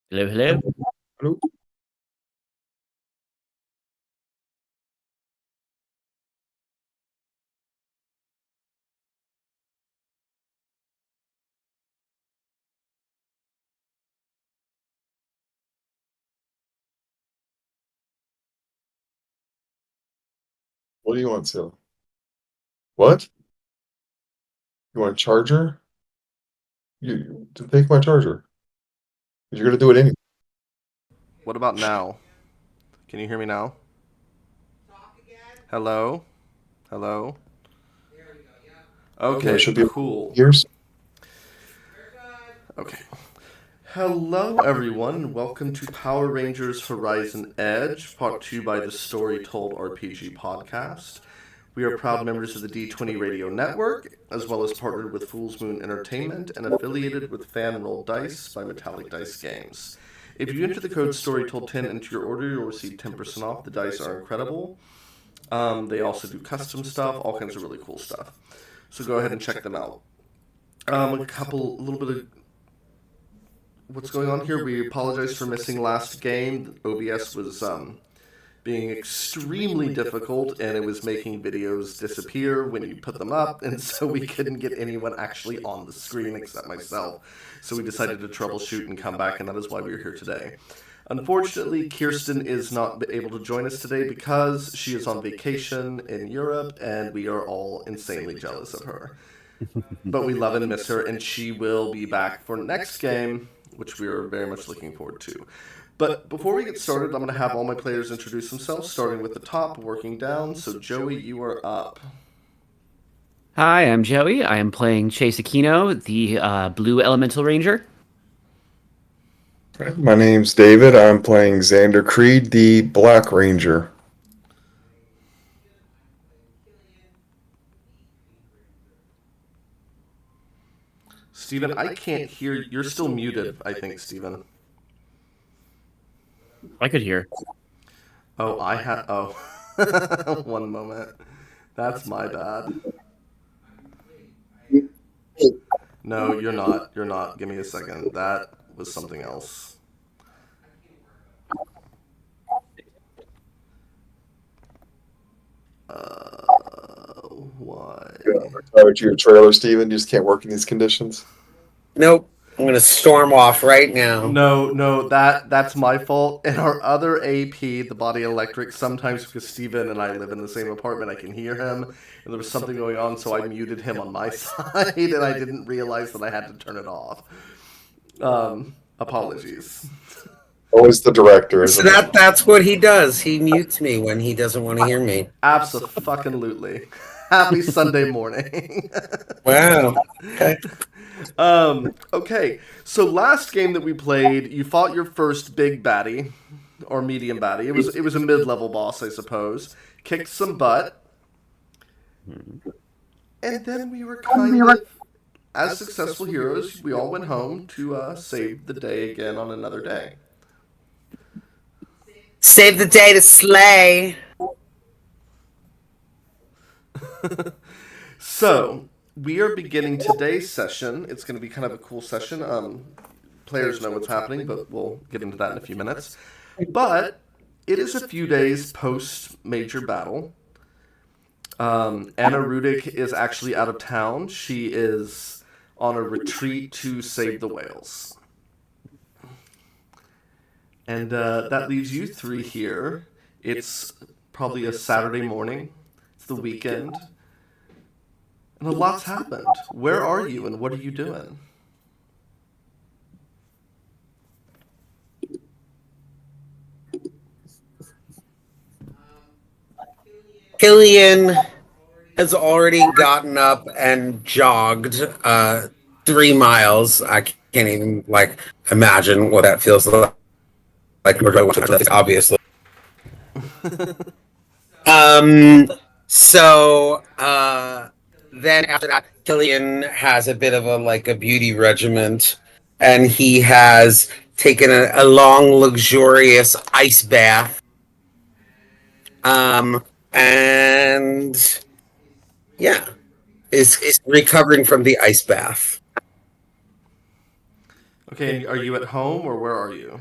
Hello, hello. Hello? What do you want, Sil? What? You want a charger? You to take my charger. You're gonna do it anyway. What about now? Can you hear me now? Hello? Hello? Yeah, it Okay, should be cool. years. Okay. Hello, everyone, and welcome to Power Rangers Horizon Edge, Part 2 by the Story Told RPG podcast. We are proud members of the D20 Radio Network, as well as partnered with Fool's Moon Entertainment and affiliated with Fan Roll Dice by Metallic Dice Games. If you enter the code StoryTold10 into your order, you'll receive 10% off. The dice are incredible. They also do custom stuff, all kinds of really cool stuff. So go ahead and check them out. A little bit of what's going on here. We apologize for missing last game. OBS was being extremely difficult, and it was making videos disappear when you put them up, and so we couldn't get anyone actually on the screen except myself. So we decided to troubleshoot and come back, and that is why we're here today. Unfortunately, Kirsten is not able to join us today because she is on vacation in Europe, and we are all insanely jealous of her. But we love and miss her, and she will be back for next game, which we are very much looking forward to. But before we get started, I'm going to have all my players introduce themselves, starting with the top, working down. So, Joey, you are up. Hi, I'm Joey. I am playing Chase Aquino, the Blue Elemental Ranger. My name's David. I'm playing Xander Creed, the Black Ranger. Steven, I can't hear. You're still muted, I think, Steven. I could hear. Oh, I had. Oh. One moment. That's my bad. No, you're not. You're not. Give me a second. That was something else. Why? Tired to your trailer, Steven. You just can't work in these conditions. Nope. I'm gonna storm off right now. No, that's my fault. And our other AP, the Body Electric, sometimes because Steven and I live in the same apartment, I can hear him, and there was something going on, so I muted him on my side, and I didn't realize that I had to turn it off. Apologies. Always the director, So isn't it? that's what he does. He mutes me when he doesn't want to hear me. Absolutely. Happy Sunday morning. Wow. Okay. Okay, so last game that we played, you fought your first big baddie, or medium baddie. It was a mid-level boss, I suppose. Kicked some butt, and then we were kind of, as successful heroes, we all went home to save the day again on another day. Save the day to slay. So we are beginning today's session. It's going to be kind of a cool session. Players know what's happening, but we'll get into that in a few minutes. But it is a few days post major battle. Anna Rudick is actually out of town. She is on a retreat to save the whales. And that leaves you three here. It's probably a Saturday morning. It's the weekend. And a lot's happened. Where are you and what are you doing? Killian has already gotten up and jogged 3 miles. I can't even imagine what that feels like. Obviously. So then after that, Killian has a bit of a beauty regiment, and he has taken a long, luxurious ice bath. And is recovering from the ice bath. Okay, and are you at home or where are you?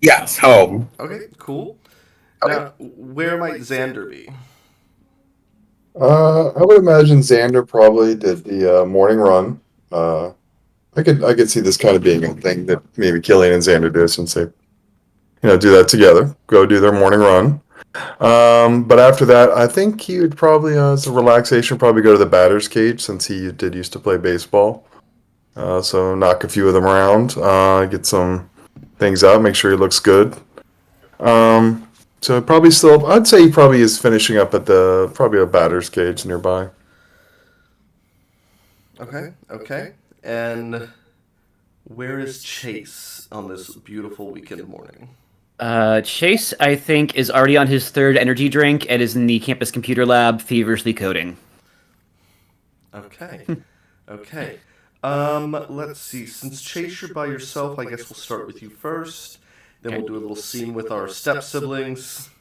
Yes, home. Okay, cool. Now, where might Xander be? I would imagine Xander probably did the morning run. Uh, I could see this kind of being a thing that maybe Killian and Xander do since they do that together. Go do their morning run. But after that, I think he would probably as a relaxation probably go to the batter's cage since he did used to play baseball. So knock a few of them around, get some things out, make sure he looks good. So probably still, I'd say he probably is finishing up at the probably a batter's cage nearby. Okay. And where is Chase on this beautiful weekend morning? Chase, I think, is already on his third energy drink and is in the campus computer lab feverishly coding. Okay. Let's see. Since Chase, you're by yourself, I guess we'll start with you first. Then we'll do a little scene with our step siblings,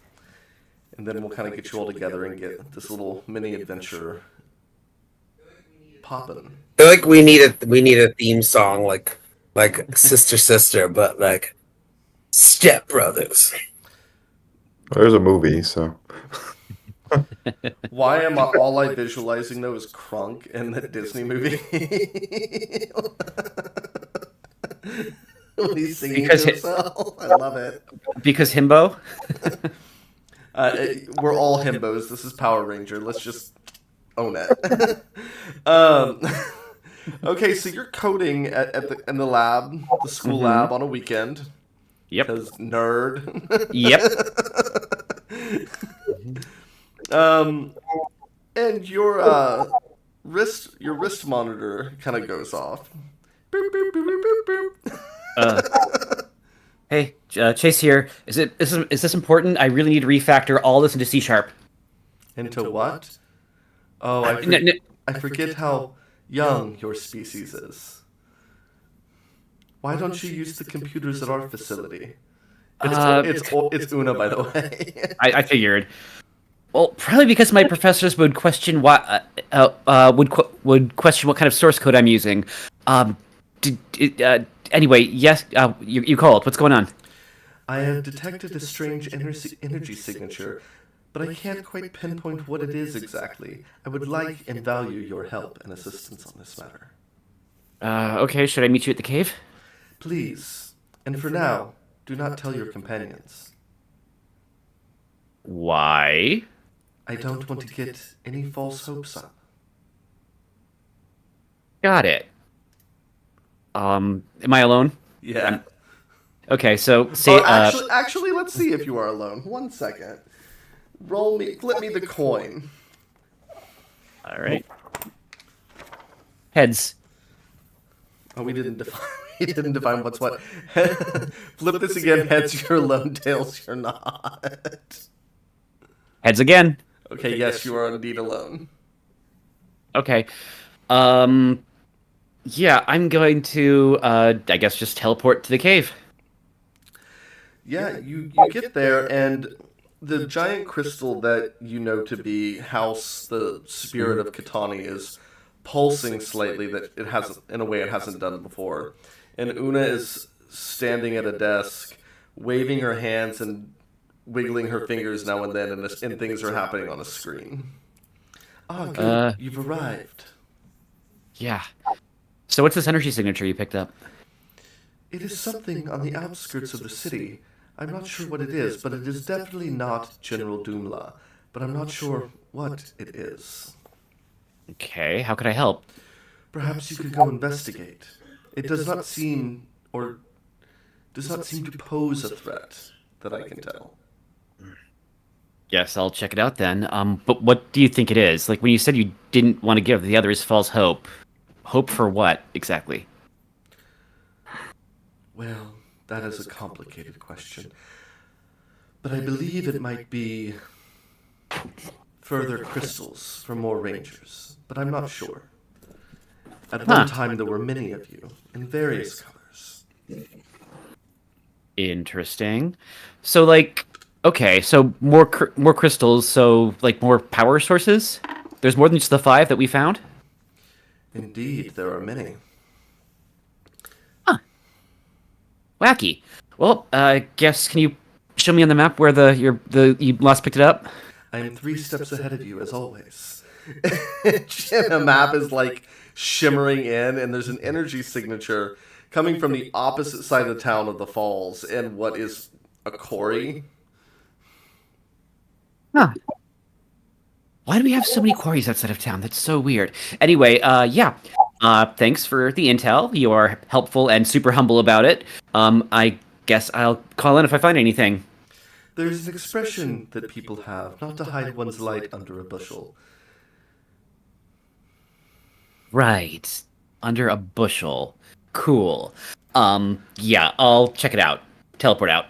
and then we'll kind of get you all together and get this little mini adventure popping. I feel like we need a theme song like Sister Sister, but like Step Brothers. There's a movie, so Why am I all I visualizing though is Krunk in the Disney movie? When he's singing Because to he- himself, I love it. Because himbo? We're all himbos. This is Power Ranger. Let's just own it. um, okay, so you're coding in the lab, the school lab on a weekend. Yep. Because nerd. Yep. And your wrist monitor kind of goes off. Boop, boop, boop, boop, boop. Hey, Chase here. Is this important? I really need to refactor all this into C sharp. Into what? Oh, I forget how young your species is. Why don't you use the computers at our facility? It's Una, by the way. I figured. Well, probably because my professors would question would question what kind of source code I'm using. Anyway, yes, you called. What's going on? I have detected a strange energy signature, but I can't quite pinpoint what it is exactly. I would like and value your help and assistance on this matter. Okay, should I meet you at the cave? Please, and for now, do not tell your companions. Why? I don't want to get any false hopes up. Got it. Am I alone? Yeah. Okay, so say Actually, let's see if you are alone. 1 second. Flip me the coin. all right. Heads. Oh, we didn't define. We didn't define what's what. Flip this again. Heads, you're alone. Tails, you're not. Heads again. Okay, yes, you are indeed alone. Okay. Yeah, I'm going to I guess just teleport to the cave. Yeah, you get there, and the giant crystal that you know to be house the spirit of Katani is pulsing slightly. That it hasn't, in a way, it hasn't done before. And Una is standing at a desk, waving her hands and wiggling her fingers now and then, and things are happening on a screen. Ah, good. You've arrived. Yeah. So what's this energy signature you picked up? It is something on the outskirts of the city. I'm not sure what it is, but it is definitely not General Doomla. But I'm not sure what it is. Okay, how could I help? Perhaps you could go investigate. It does not seem to pose a threat that I can tell. Yes, I'll check it out then. But what do you think it is? Like when you said you didn't want to give the others false hope. Hope for what exactly? Well, that is a complicated question. But I believe it might be further crystals for more rangers. But I'm not sure. At one time, there were many of you in various colors. Interesting. So like, okay, so more crystals. So like more power sources. There's more than just the 5 that we found. Indeed, there are many. Wacky. Well, guess can you show me on the map where you last picked it up? I'm 3 steps ahead of you, as always. And a map is like shimmering in, and there's an energy signature coming from the opposite side of the town of the falls in what is a quarry. Huh. Why do we have so many quarries outside of town? That's so weird. Anyway, yeah. Thanks for the intel. You are helpful and super humble about it. I guess I'll call in if I find anything. There's an expression that people have, not to hide one's light under a bushel. Right. Under a bushel. Cool. Yeah, I'll check it out. Teleport out.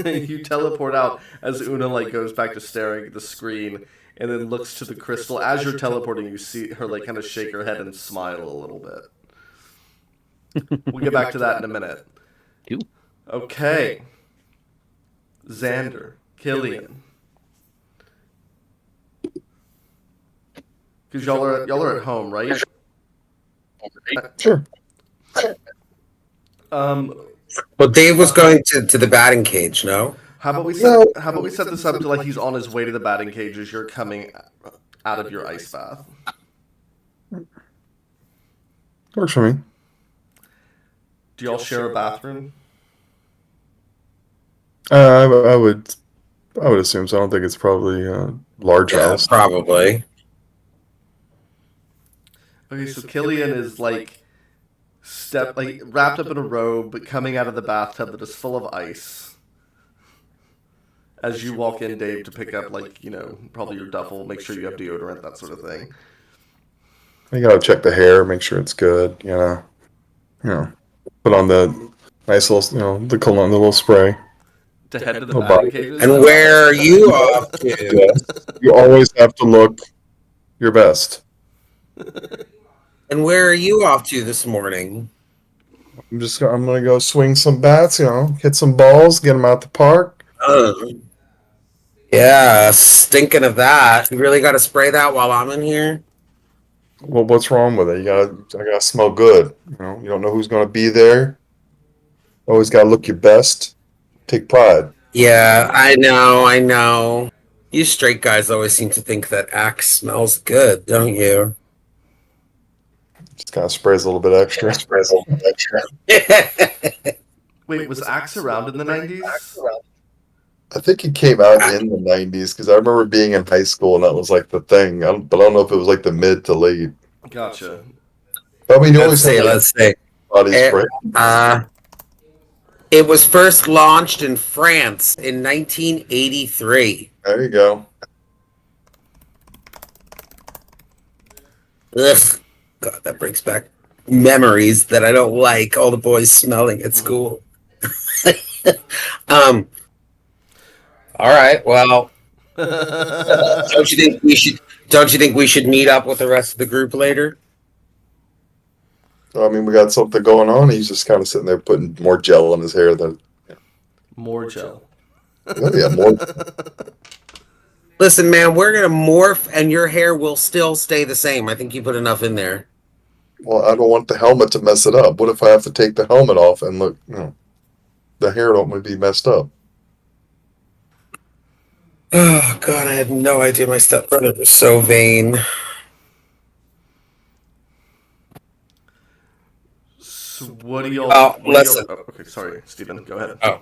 You teleport out as Una like goes back to staring at the screen and then looks to the crystal. As you're teleporting, you see her like kind of shake her head and smile a little bit. We'll get back to that in a minute. Ooh. Okay. Xander, Killian. Because y'all are at home, right? Sure. Well, Dave was going to the batting cage, no? How about we set this up to like he's on his way to the batting cage as you're coming out of your ice bath. Works for me. Do y'all share a bathroom? I would assume so. I don't think it's probably a large house. Probably. Okay, so Killian is like wrapped up in a robe, but coming out of the bathtub that is full of ice. As you walk in, Dave, to pick up probably your duffel, make sure you have deodorant, that sort of thing. You gotta check the hair, make sure it's good. You know, put on the nice little, the cologne, the little spray. To head to the Oh, batting bye. cages. And where are you off to? Yeah. You always have to look your best. And where are you off to this morning? I'm gonna go swing some bats. Hit some balls, get them out the park. Yeah, stinking of that. You really got to spray that while I'm in here? Well, what's wrong with it? I gotta smell good. You don't know who's gonna be there. Always gotta look your best. Take pride. Yeah, I know. You straight guys always seem to think that Axe smells good, don't you? Just kind of sprays a little bit extra. Wait, was Axe around in the 90s? I think it came out in the 90s because I remember being in high school and that was like the thing. But I don't know if it was like the mid to late. Gotcha. But I mean, you always Let's say. body spray. It was first launched in France in 1983. There you go. Ugh. God, that brings back memories that I don't like. All the boys smelling at school. All right. Well, don't you think we should meet up with the rest of the group later? I mean, we got something going on. He's just kind of sitting there putting more gel in his hair than. More gel. Yeah, more. Listen, man, we're gonna morph, and your hair will still stay the same. I think you put enough in there. Well, I don't want the helmet to mess it up. What if I have to take the helmet off and look? The hair don't be messed up. Oh God, I had no idea my stepbrother was so vain. So what do y'all... listen. Okay, sorry, Stephen, go ahead. Oh.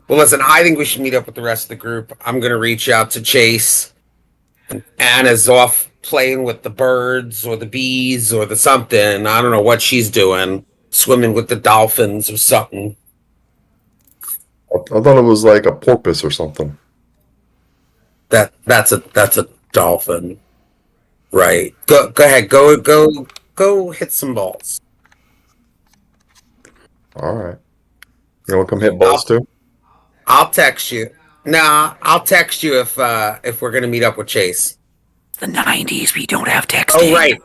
Well, listen, I think we should meet up with the rest of the group. I'm going to reach out to Chase. And Anna's off playing with the birds or the bees or the something. I don't know what she's doing. Swimming with the dolphins or something. I thought it was like a porpoise or something. That's a dolphin. Right. Go ahead. Go hit some balls. All right. You want to come hit balls too? I'll text you. Nah, I'll text you if we're gonna meet up with Chase. The 90s, we don't have texting. Oh right.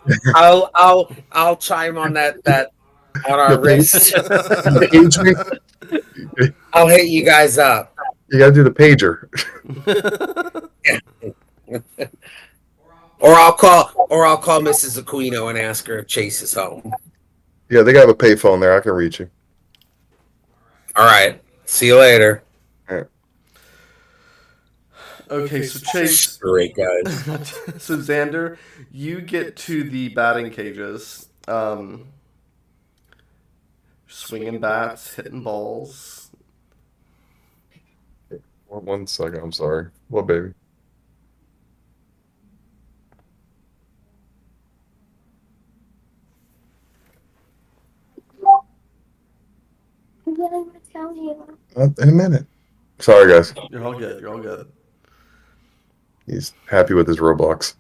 I'll chime on that on our wrist. I'll hit you guys up. You gotta do the pager. Or I'll call Mrs. Aquino and ask her if Chase is home. Yeah, they got a payphone there. I can reach you. All right. See you later. Okay, so Chase, Great guys. so Xander, you get to the batting cages, swinging bats, hitting balls. 1 second. I'm sorry. What, baby? What I want to tell you. In a minute. Sorry, guys. You're all good. You're all good. He's happy with his Roblox.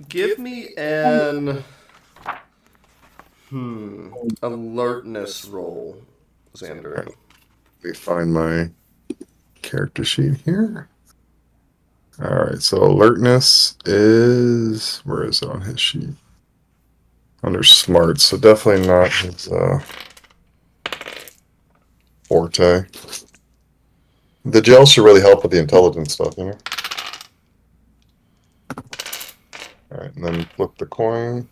Give me an alertness roll, Xander. Let me find my character sheet here. All right, so alertness is, where is it on his sheet? Under smart, so definitely not his forte. The gel should really help with the intelligence stuff, you know? All right, and then flip the coin.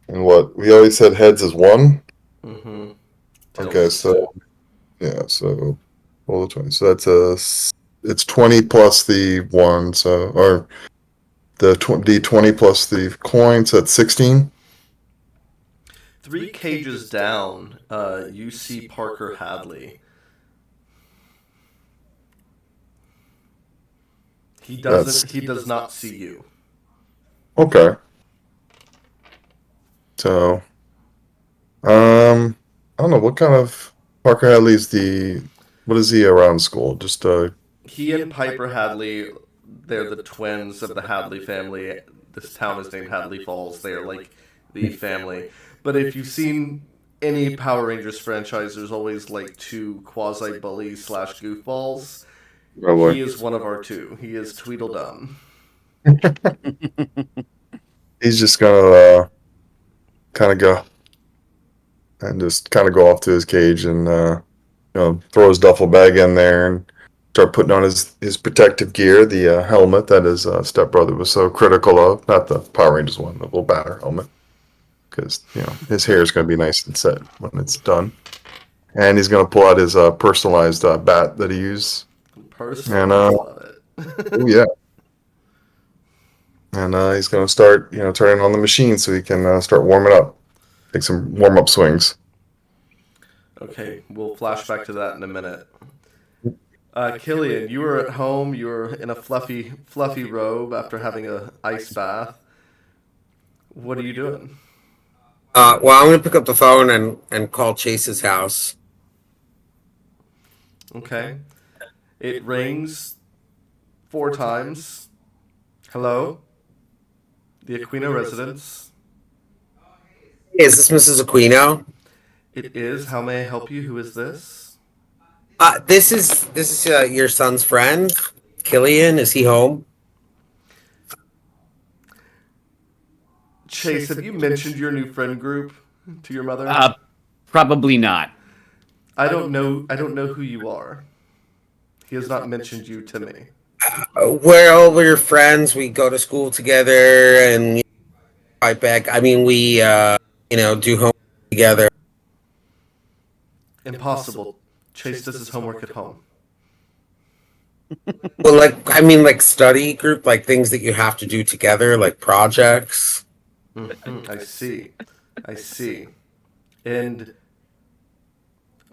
And what? We always said heads is 1? Mm-hmm. Okay, so, yeah, so roll the 20. So that's it's 20 plus the 1, so, or the D20 plus the coin, so that's 16. 3 cages down, you see Parker Hadley. He does not see you. Okay. So, I don't know what kind of Parker Hadley's what is he around school? Just He and Piper Hadley, they're the twins of the Hadley family. This town is named Hadley Falls. They are like the family. But if you've seen any Power Rangers franchise, there's always like 2 quasi bullies / goofballs. probably. He is one of our 2. He is Tweedledum. He's just gonna kind of go and just kind of go off to his cage and throw his duffel bag in there and start putting on his protective gear, the helmet that his stepbrother was so critical of. Not the Power Rangers one, the little batter helmet, because his hair is going to be nice and set when it's done. And he's going to pull out his personalized bat that he used. Personally, And I love it. oh yeah. And he's going to start, turning on the machine so he can start warming up. Take some warm-up swings. Okay, we'll flash back to that in a minute. Killian, you were at home. You were in a fluffy robe after having a ice bath. What are you doing? Well, I'm going to pick up the phone and call Chase's house. Okay. It rings 4 times. Hello? The Aquino residence. Is this Mrs. Aquino? It is. How may I help you? Who is this? This is your son's friend, Killian. Is he home? Chase, have you mentioned your new friend group to your mother? Probably not. I don't know who you are. He has not mentioned you to me. We're friends. We go to school together and fight back. I mean, we do homework together. Impossible. Chase does his homework at home. Well, like study group, like things that you have to do together, like projects. Mm-hmm. I see. And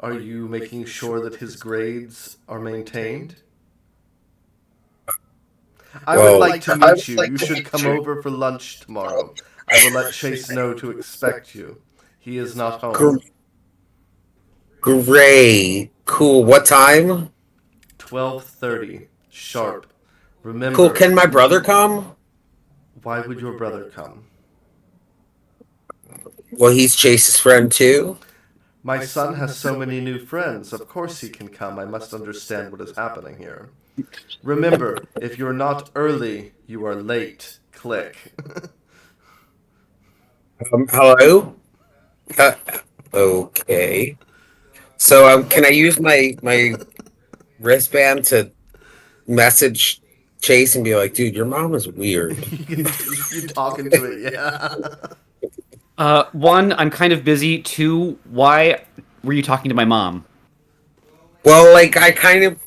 are you making sure that his grades are maintained? I would like to meet you. You should come over for lunch tomorrow. I will let Chase know to expect you. He is not home. Great. Cool. What time? 12:30 sharp. Remember. Cool. Can my brother come? Why would your brother come? Well, he's Chase's friend too. My son has so many new friends. Of course he can come. I must understand what is happening here. Remember, if you're not early, you are late. Click. Hello? Okay. So, can I use my wristband to message Chase and be like, dude, your mom is weird. You talk into it, yeah. One, I'm kind of busy. Two, why were you talking to my mom? Well, like I kind of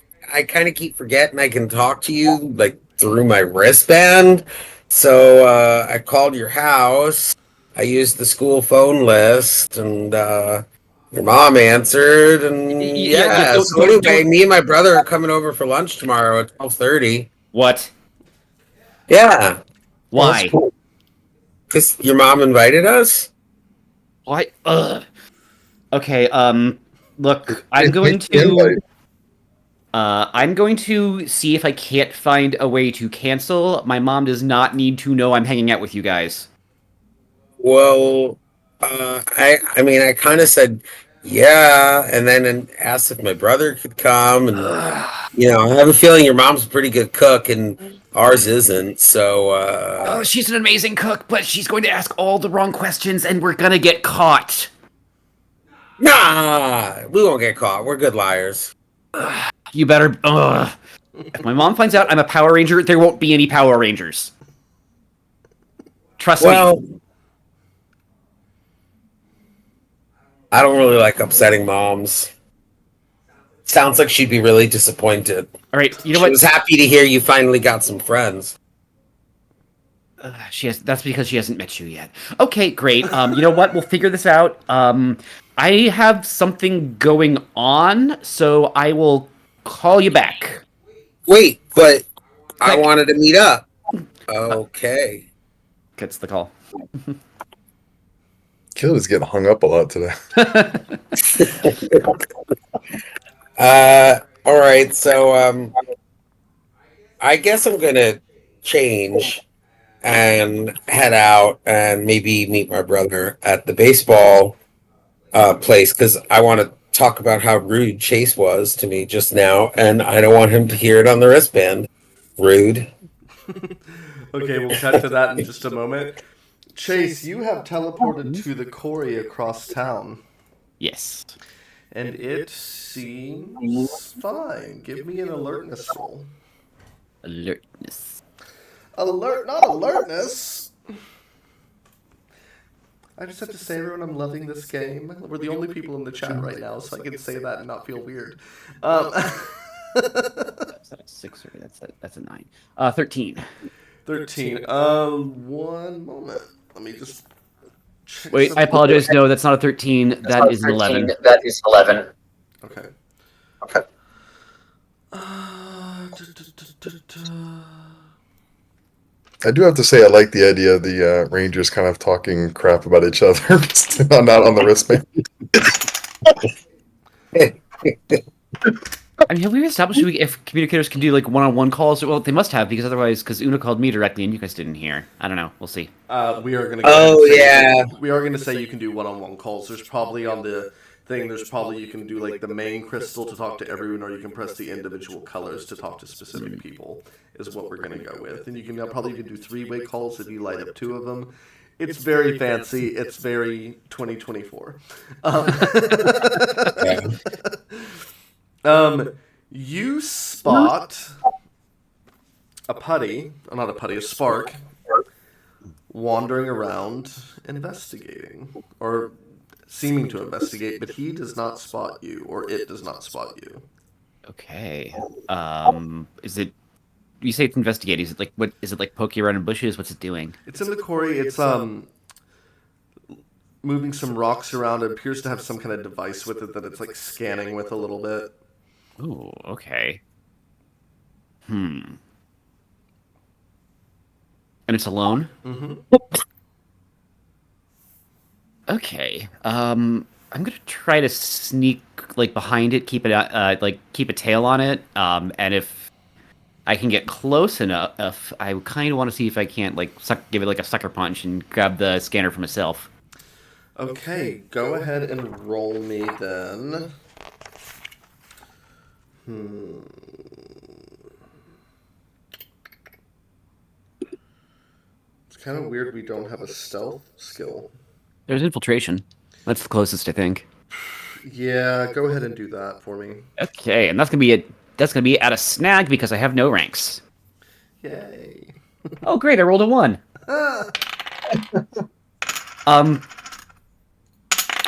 keep forgetting I can talk to you like through my wristband. So I called your house. I used the school phone list, and your mom answered. And Yeah, yeah. So anyway, me and my brother are coming over for lunch tomorrow at 12:30. What? Yeah, Why? because your mom invited us. Why? Ugh. Okay, look, I'm Hit going the invite. to... I'm going to see if I can't find a way to cancel. My mom does not need to know I'm hanging out with you guys. Well, I mean, I kind of said yeah, and then asked if my brother could come, and I have a feeling your mom's a pretty good cook, and ours isn't. So, Oh, she's an amazing cook, but she's going to ask all the wrong questions, and we're gonna get caught. nah, we won't get caught. We're good liars. You better... Ugh. If my mom finds out I'm a Power Ranger, there won't be any Power Rangers. Trust me. Well, I don't really like upsetting moms. Sounds like she'd be really disappointed. All right, you know She what? was happy to hear you finally got some friends. That's because she hasn't met you yet. Okay, great. You know what? We'll figure this out. I have something going on, so I will call you back. Wait, but I Click. wanted to meet up. Okay. Gets the call. Kayla's getting hung up a lot today. All right. So, I guess I'm gonna change and head out and maybe meet my brother at the baseball place because I want to talk about how rude Chase was to me just now, and I don't want him to hear it on the wristband. Rude. Okay, we'll cut to that in just a moment. Chase, you have teleported to the quarry across town, Yes. and it seems fine. Give me an alertness roll. Alertness. Not alertness. I just have to say, everyone, I'm loving this game. We're the only people in the chat right now, so I can say that and not feel weird. Is that a 6 or that's a 9? 13. 13. One moment. Let me just check Wait, I something. apologize. No, that's not a 13. That is an 11. That is 11. Okay. Okay. I do have to say I like the idea of the Rangers kind of talking crap about each other, not on the wristband. I mean, have we established if communicators can do like one-on-one calls? Well, they must have, because otherwise, because Una called me directly and you guys didn't hear. I don't know. We'll see. We are gonna. Oh, yeah. We are gonna say you can do one-on-one calls. There's probably on the thing. There's probably you can do like the main crystal to talk to everyone, or you can press the individual colors to talk to specific people. Is what we're gonna go with, and you can probably even do three-way calls if you light up 2 of them. It's very fancy. It's very 2024. You spot a putty, not a putty, a spark, wandering around investigating, or seeming to investigate, but he does not spot you, or it does not spot you. Okay. Is it? You say it's investigating. Is it like what? Is it like poking around in bushes? What's it doing? It's in the quarry. It's moving some rocks around. It appears to have some kind of device with it that it's like scanning with a little bit. Ooh, okay. And it's alone? Mm-hmm. Okay. I'm gonna try to sneak like behind it, keep it keep a tail on it. And if I can get close enough, I kind of want to see if I can't like give it like a sucker punch and grab the scanner for myself. Okay, go ahead and roll me then. It's kind of weird we don't have a stealth skill. There's infiltration. That's the closest, I think. Yeah, go ahead and do that for me. Okay, and that's gonna be at a snag because I have no ranks. Yay. Oh, great! I rolled a 1. Ah.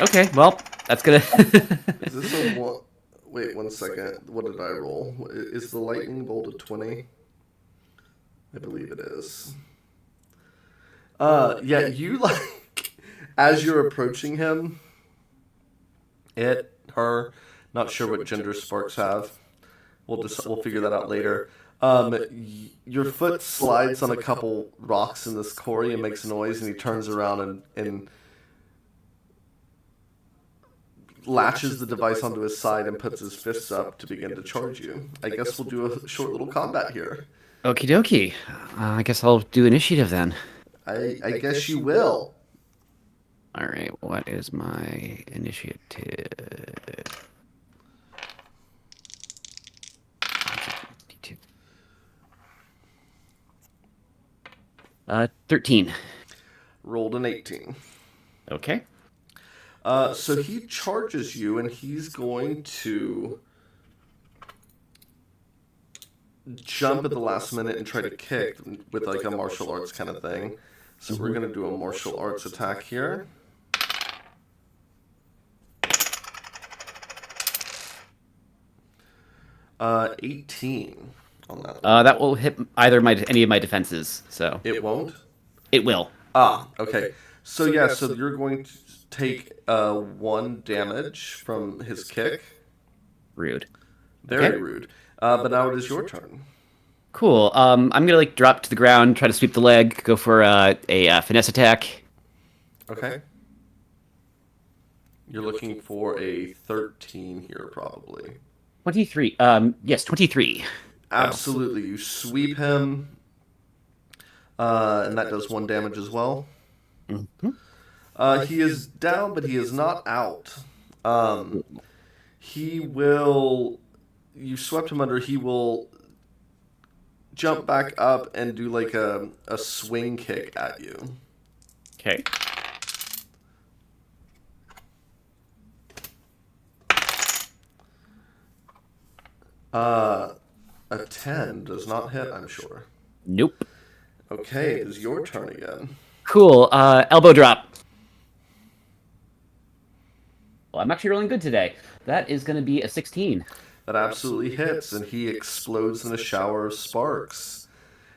Okay, well, that's gonna. Is this a one? Wait 1 second. What did I roll? Is the lightning bolt a 20? I believe it is. Yeah, you like as you're approaching him, her, not sure what gender sparks have. We'll figure that out later. Your foot slides on a couple rocks in this quarry and makes a noise, and he turns around and latches the device onto his side and puts his fists up to begin to charge you. I guess we'll do a short little combat here. Okie dokie. I guess I'll do initiative then. I guess you will. All right. What is my initiative? 13. Rolled an 18. Okay. So he charges you, and he's going to jump at the last minute and try to kick with like a martial arts kind of thing. So we're going to do a martial arts attack here. Uh, 18 on that. That will hit any of my defenses. So It won't? it will. Okay. So yeah, so you're going to take 1 damage from his kick. Rude. Very Okay. rude. But now it is your turn. Cool. I'm gonna like drop to the ground, try to sweep the leg, go for a finesse attack. Okay. You're looking for a 13 here, probably. 23. Yes, 23. Absolutely. You sweep him, and that does 1 damage as well. He is down, but he is not out. He will. You swept him under. He will jump back up and do like a swing kick at you. Okay. A 10 does not hit, I'm sure. Nope. Okay, it is your turn again. Cool. Elbow drop. Well, I'm actually rolling good today. That is gonna be a 16. That absolutely hits, and he explodes in a shower of sparks.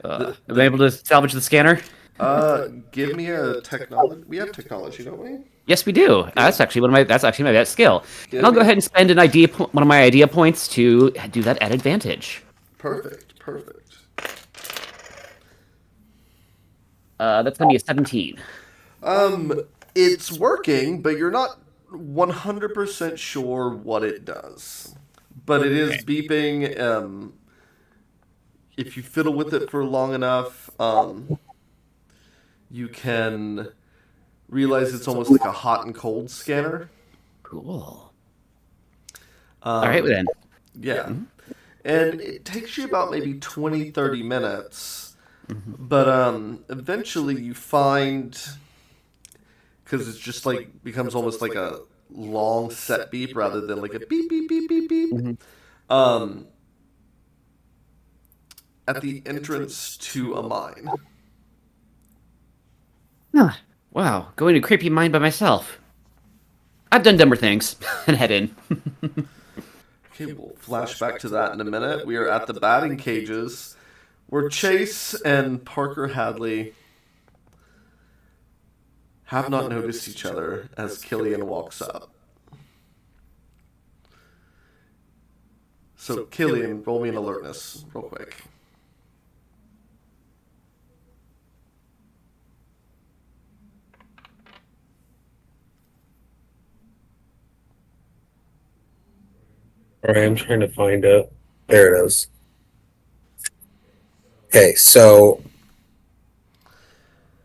Am I able to salvage the scanner? Give me a technology. We have technology, don't we? Yes, we do. That's actually my best skill. Yeah, And I'll go we- ahead and spend one of my idea points to do that at advantage. Perfect, perfect. That's gonna be a 17. It's working, but you're not 100% sure what it does. But it is beeping. If you fiddle with it for long enough, you can realize it's almost like a hot and cold scanner. Cool. All right then. Yeah. And it takes you about maybe 20, 30 minutes. But eventually you find, because it's just like becomes almost like a long set beep rather than like a beep, beep, beep, beep, beep. At the entrance to a mine. Huh. Wow, going to creepy mine by myself. I've done dumber things. And head in. Okay, we'll flash back to that in a minute. We are at the batting cages where Chase and Parker Hadley have not noticed each other as Killian walks up. So, Killian, roll me an alertness real quick. All right, I'm trying to find it. There it is. Okay, so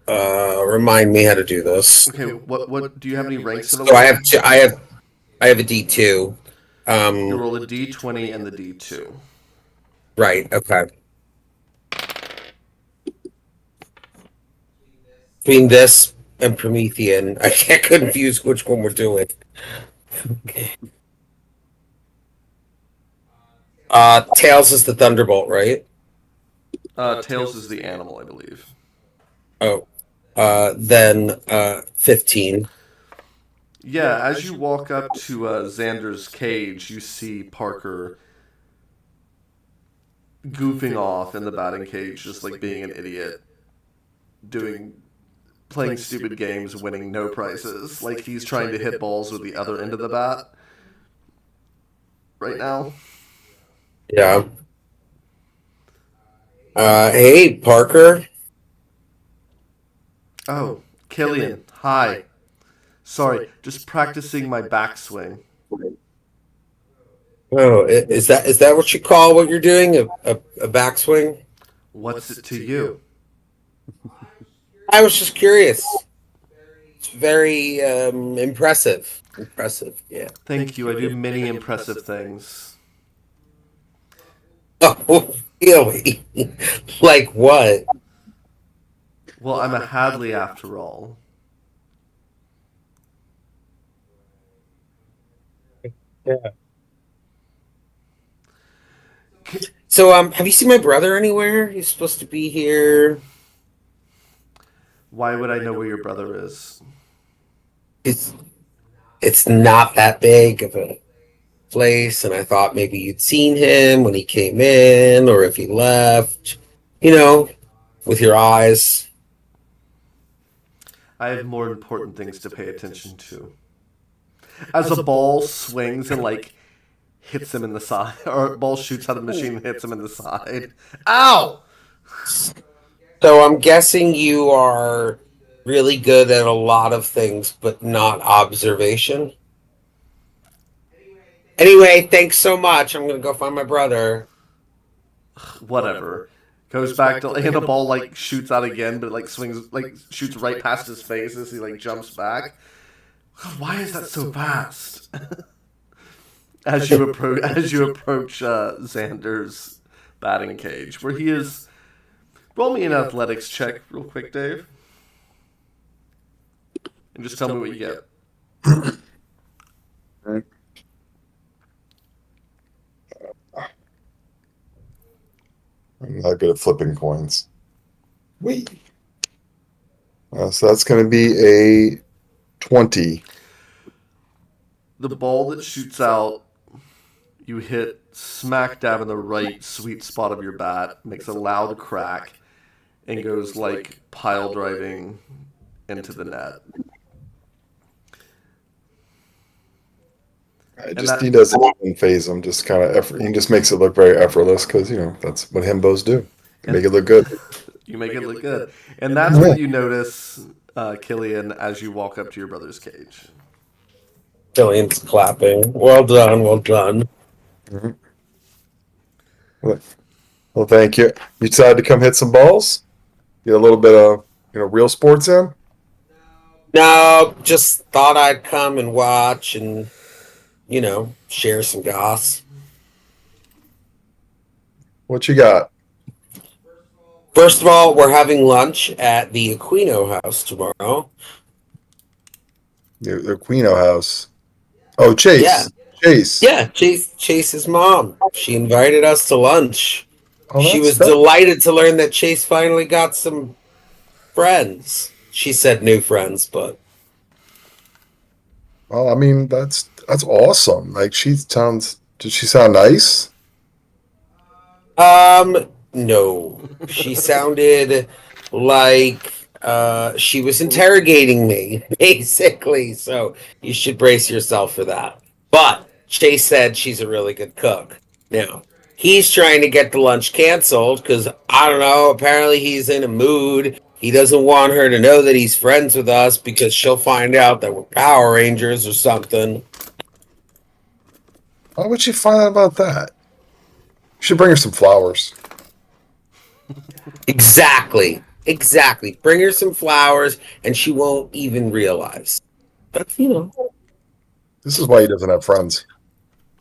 remind me how to do this. Okay, what do you have any ranks in the So I have a D2. You roll a D20 and the D2. Right, okay. Between this and Promethean, I can't confuse which one we're doing. Okay. Tails is the Thunderbolt, right? Tails is the animal, I believe. Oh, then 15. Yeah, as you walk up to Xander's cage, you see Parker goofing off in the batting cage, just like being an idiot, playing stupid games, winning no prizes. Like he's trying to hit balls with the other end of the bat right now. Yeah. Hey, Parker. Oh, Killian, hi. Sorry, just practicing my backswing. Oh, is that what you call what you're doing? A backswing? What's it to you? I was just curious. It's very impressive. Impressive, yeah. Thank you, I do many impressive things. Oh, really? Like what? Well, I'm a Hadley after all. Yeah. So, have you seen my brother anywhere? He's supposed to be here. Why would I know where your brother is? It's not that big of a place, and I thought maybe you'd seen him when he came in, or if he left. You know, with your eyes. I have more important things to pay attention to. As a ball swings and like hits him in the side, or a ball shoots out of the machine and hits him in the side. Ow! So I'm guessing you are really good at a lot of things, but not observation. Anyway, thanks so much. I'm gonna go find my brother. Whatever. Goes back to and the ball like shoots out again, but like swings like shoots right past his face as he like jumps back. Why is that so fast? as you approach Xander's batting cage, where he is. Roll me an athletics check, real quick, Dave, and just tell me what you get. I'm not good at flipping coins. Wait. So that's going to be a 20. The ball that shoots out, you hit smack dab in the right sweet spot of your bat, makes a loud crack, and goes like pile driving into the net. He doesn't even phase him, just kind of effort. He just makes it look very effortless because, that's what himbos do. They make it look good. You make it look good. And that's what you notice, Killian, as you walk up to your brother's cage. Killian's clapping. Well done, well done. Mm-hmm. Well, thank you. You decided to come hit some balls? Get a little bit of, real sports in? No, just thought I'd come and watch and, share some goss. What you got? First of all, we're having lunch at the Aquino house tomorrow. The Aquino house. Oh, Chase. Yeah. Chase. Yeah, Chase's mom. She invited us to lunch. Oh, She was delighted to learn that Chase finally got some friends. She said new friends, but Well, I mean, that's awesome. Like, did she sound nice? no. She sounded like she was interrogating me, basically. So you should brace yourself for that. But Chase said she's a really good cook. Now, he's trying to get the lunch canceled because, I don't know, apparently he's in a mood. He doesn't want her to know that he's friends with us because she'll find out that we're Power Rangers or something. Why would she find out about that? You should bring her some flowers. Exactly. Bring her some flowers and she won't even realize. But, This is why he doesn't have friends.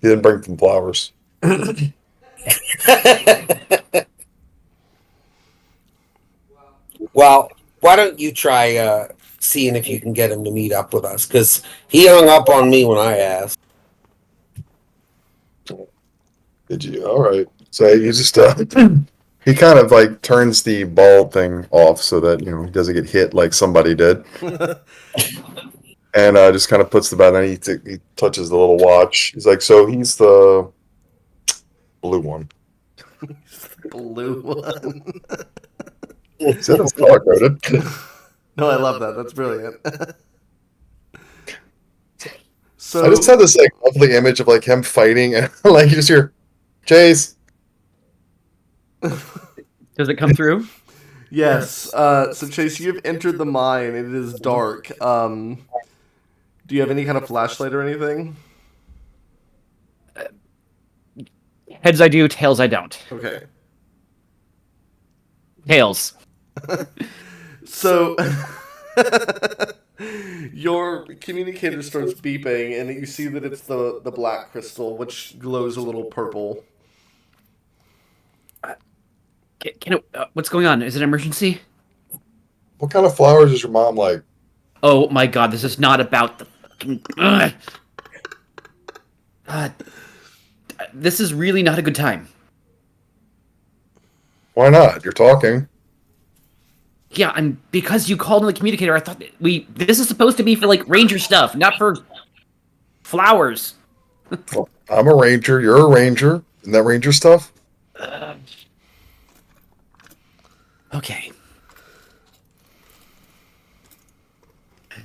He didn't bring them flowers. Well, why don't you try seeing if you can get him to meet up with us? Because he hung up on me when I asked. Did you? All right. So you just he kind of like turns the ball thing off so that he doesn't get hit like somebody did, and just kind of puts the bat. Then he touches the little watch. He's like, so he's the blue one. Blue one. Is it color coded? No, I love that. That's brilliant. So I just had this like lovely image of like him fighting, and like you just hear Chase. Does it come through? yes. So Chase, you have entered the mine. It is dark. Do you have any kind of flashlight or anything? Heads I do, tails I don't. Okay. Tails. So your communicator starts beeping, and you see that it's the black crystal, which glows a little purple. What's going on? Is it an emergency? What kind of flowers is your mom like? Oh my god, this is not about the fucking... this is really not a good time. Why not? You're talking. Yeah, and because you called on the communicator, I thought this is supposed to be for, like, ranger stuff, not for flowers. Well, I'm a ranger. You're a ranger. Isn't that ranger stuff? Okay.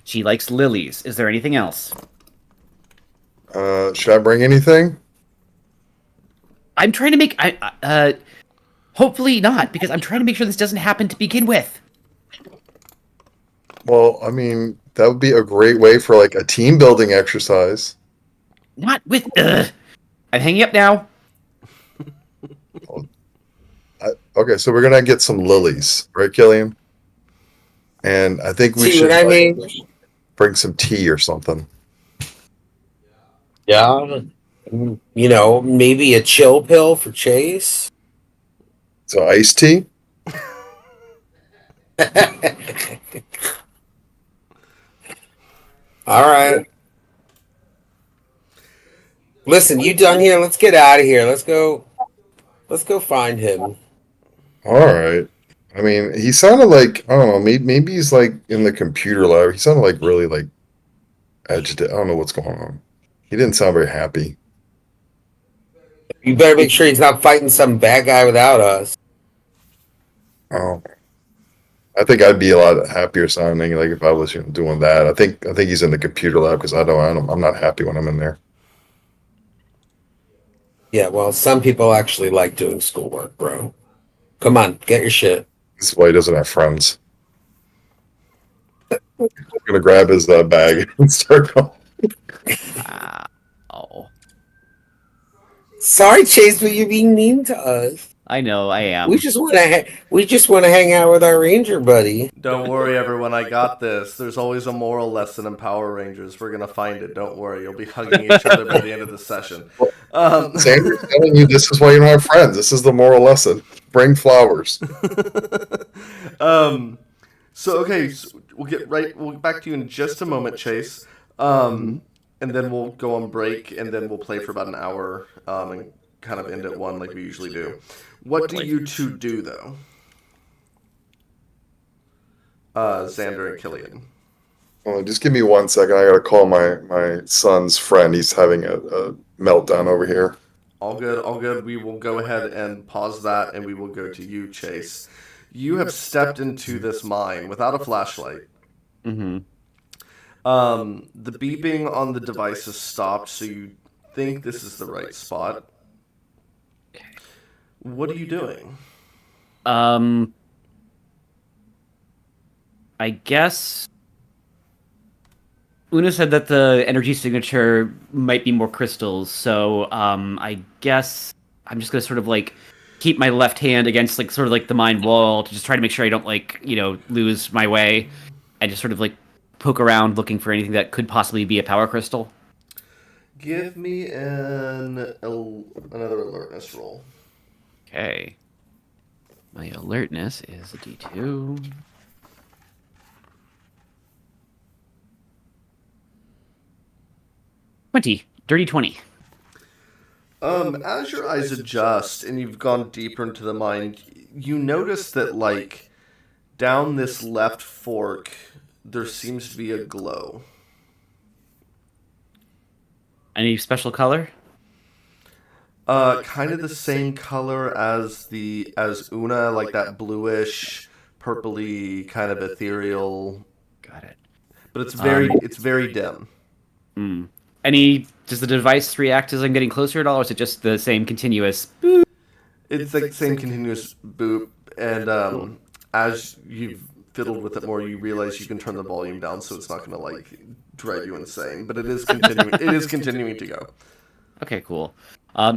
She likes lilies. Is there anything else? Should I bring anything? I'm trying to make... hopefully not, because I'm trying to make sure this doesn't happen to begin with. Well, I mean, that would be a great way for like a team building exercise. Not with... I'm hanging up now. Okay, so we're gonna get some lilies, right, Killian? And I think we See should what I mean? bring some tea or something. Yeah. Maybe a chill pill for Chase. So iced tea? All right. Listen, you done here? Let's get out of here. Let's go. Let's go find him. All right. I mean, he sounded like, I don't know, maybe he's like in the computer lab. He sounded like really like agitated. I don't know what's going on. He didn't sound very happy. You better make sure he's not fighting some bad guy without us. Oh, I think I'd be a lot happier sounding like if I was doing that. I think he's in the computer lab because I'm not happy when I'm in there. Yeah, well, some people actually like doing schoolwork, bro. Come on, get your shit. This is why he doesn't have friends. I'm gonna grab his bag and start going. Oh, Sorry, Chase, but you're being mean to us. I know, I am. We just want to hang out with our ranger buddy. Don't worry, everyone. I got this. There's always a moral lesson in Power Rangers. We're gonna find it. Don't worry. You'll be hugging each other by the end of the session. Sanders telling you this is why you don't have friends. This is the moral lesson. Bring flowers. So okay, so we'll get back to you in just a moment, Chase. And then we'll go on break, and then we'll play for about an hour, and kind of end at 1 like we usually do. What do you two do though? Xander and Killian. Well, just give me 1 second. I gotta call my son's friend. He's having a meltdown over here. All good, all good. We will go ahead and pause that, and we will go to you, Chase. You have stepped into this mine without a flashlight. Mm-hmm. The beeping on the device has stopped, so you think this is the right spot. What are you doing? I guess Una said that the energy signature might be more crystals, so I guess I'm just gonna sort of like keep my left hand against like sort of like the mind wall to just try to make sure I don't like lose my way, and just sort of like poke around looking for anything that could possibly be a power crystal. Give me another alertness roll. Okay. My alertness is a D2. Dirty 20. As your eyes adjust and you've gone deeper into the mind, you notice that, like, down this left fork, there seems to be a glow. Any special color? Kind of the same color as Una, like that bluish, purpley, kind of ethereal. Got it. But it's very dim. Does the device react as I'm getting closer at all, or is it just the same continuous? It's like the same continuous boop, and as you've fiddled with it more, you realize you can turn the volume down so it's not going to like drive you insane. But it is continuing. It is continuing to go. Okay, cool.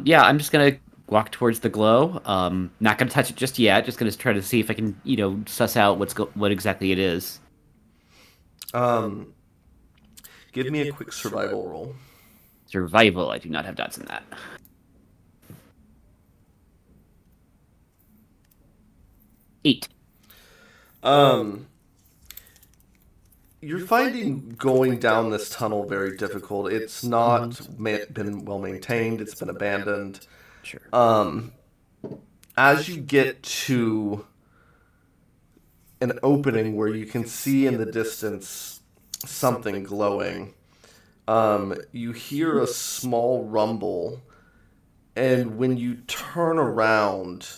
Yeah, I'm just gonna walk towards the glow. Not gonna touch it just yet. Just gonna try to see if I can, suss out what exactly it is. Give me a quick survival roll. Survival. I do not have dots in that. Eight. You're finding going down this tunnel very difficult. It's not been well maintained. It's been abandoned. Sure. As you get to an opening where you can see in the distance something glowing, you hear a small rumble, and when you turn around,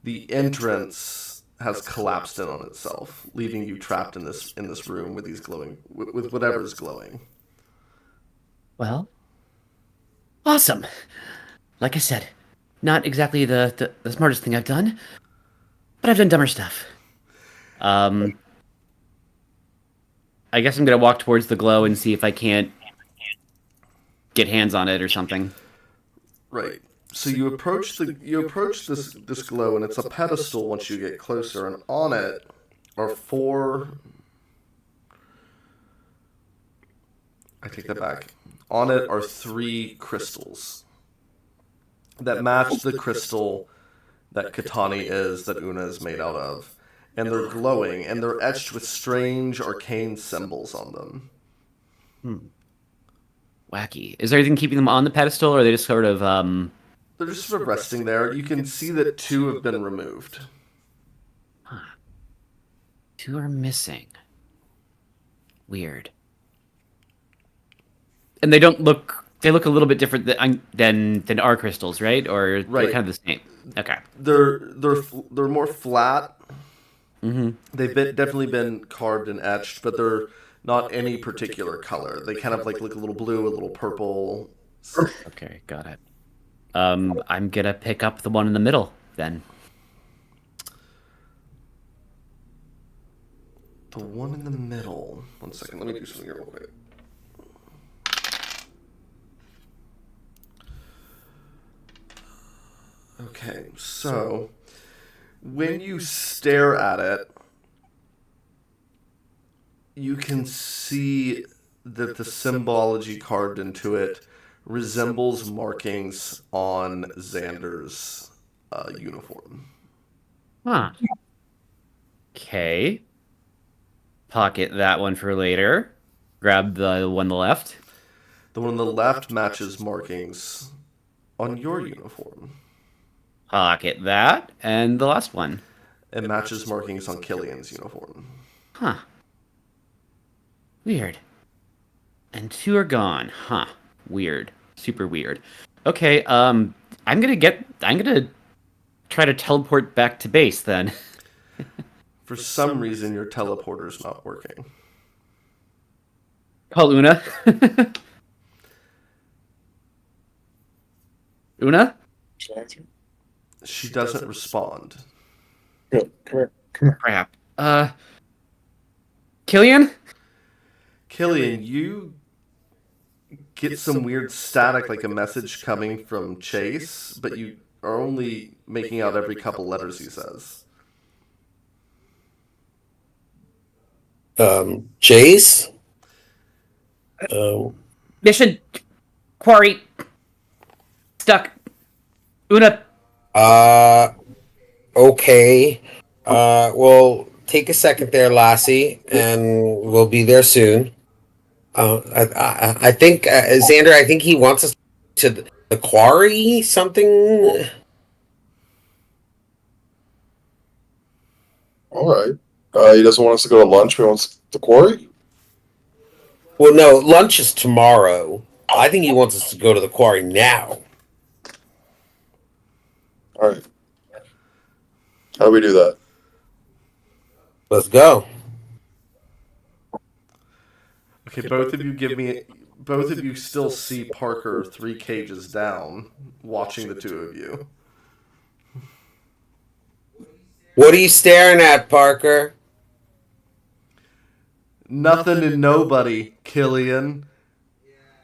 the entrance has collapsed in on itself, leaving you trapped in this room with these glowing with whatever's glowing. Well, awesome. Like I said, not exactly the smartest thing I've done, but I've done dumber stuff. I guess I'm gonna walk towards the glow and see if I can't get hands on it or something. Right. So you approach this glow, and it's a pedestal once you get closer, and on it are four. I take that back. On it are three crystals that match the crystal that Katani is, that Una is made out of. And they're glowing, and they're etched with strange arcane symbols on them. Wacky. Is there anything keeping them on the pedestal, or are they just sort of They're just sort of resting there. You can see that two have been removed. Two are missing? Weird. And they don't look. They look a little bit different than our crystals, right? Or Right. they're kind of the same. Okay. They're more flat. Mm-hmm. They've definitely been carved and etched, but they're not any particular color. They kind of like look a little blue, a little purple. Okay, got it. I'm gonna pick up the one in the middle then. The one in the middle. 1 second, let me do something here real quick. Okay, so when you stare at it, you can see that the symbology carved into it resembles markings on Xander's uniform. Huh. Okay. Pocket that one for later. Grab the one on the left. The one on the left matches markings on your uniform. Pocket that. And the last one. It matches markings on Killian's uniform. Huh. Weird. And two are gone. Huh. Weird. Super weird. Okay, I'm gonna try to teleport back to base then. For some reason, your teleporter's not working. Call Una. Una? She doesn't respond. Good. Come here. Crap. Killian? Killian, you get some weird static, like a message coming from Chase, but you are only making out every couple letters he says. Chase? Mission. Quarry. Stuck. Una. Okay. Well, take a second there, Lassie, and we'll be there soon. I think Xander. I think he wants us to The quarry, something. All right. He doesn't want us to go to lunch. He wants the quarry. Well, no, lunch is tomorrow. I think he wants us to go to the quarry now. All right. How do we do that? Let's go. Okay, both of you give me. Both of you still see Parker 3 cages down, watching the two of you. What are you staring at, Parker? Nothing and nobody, Killian.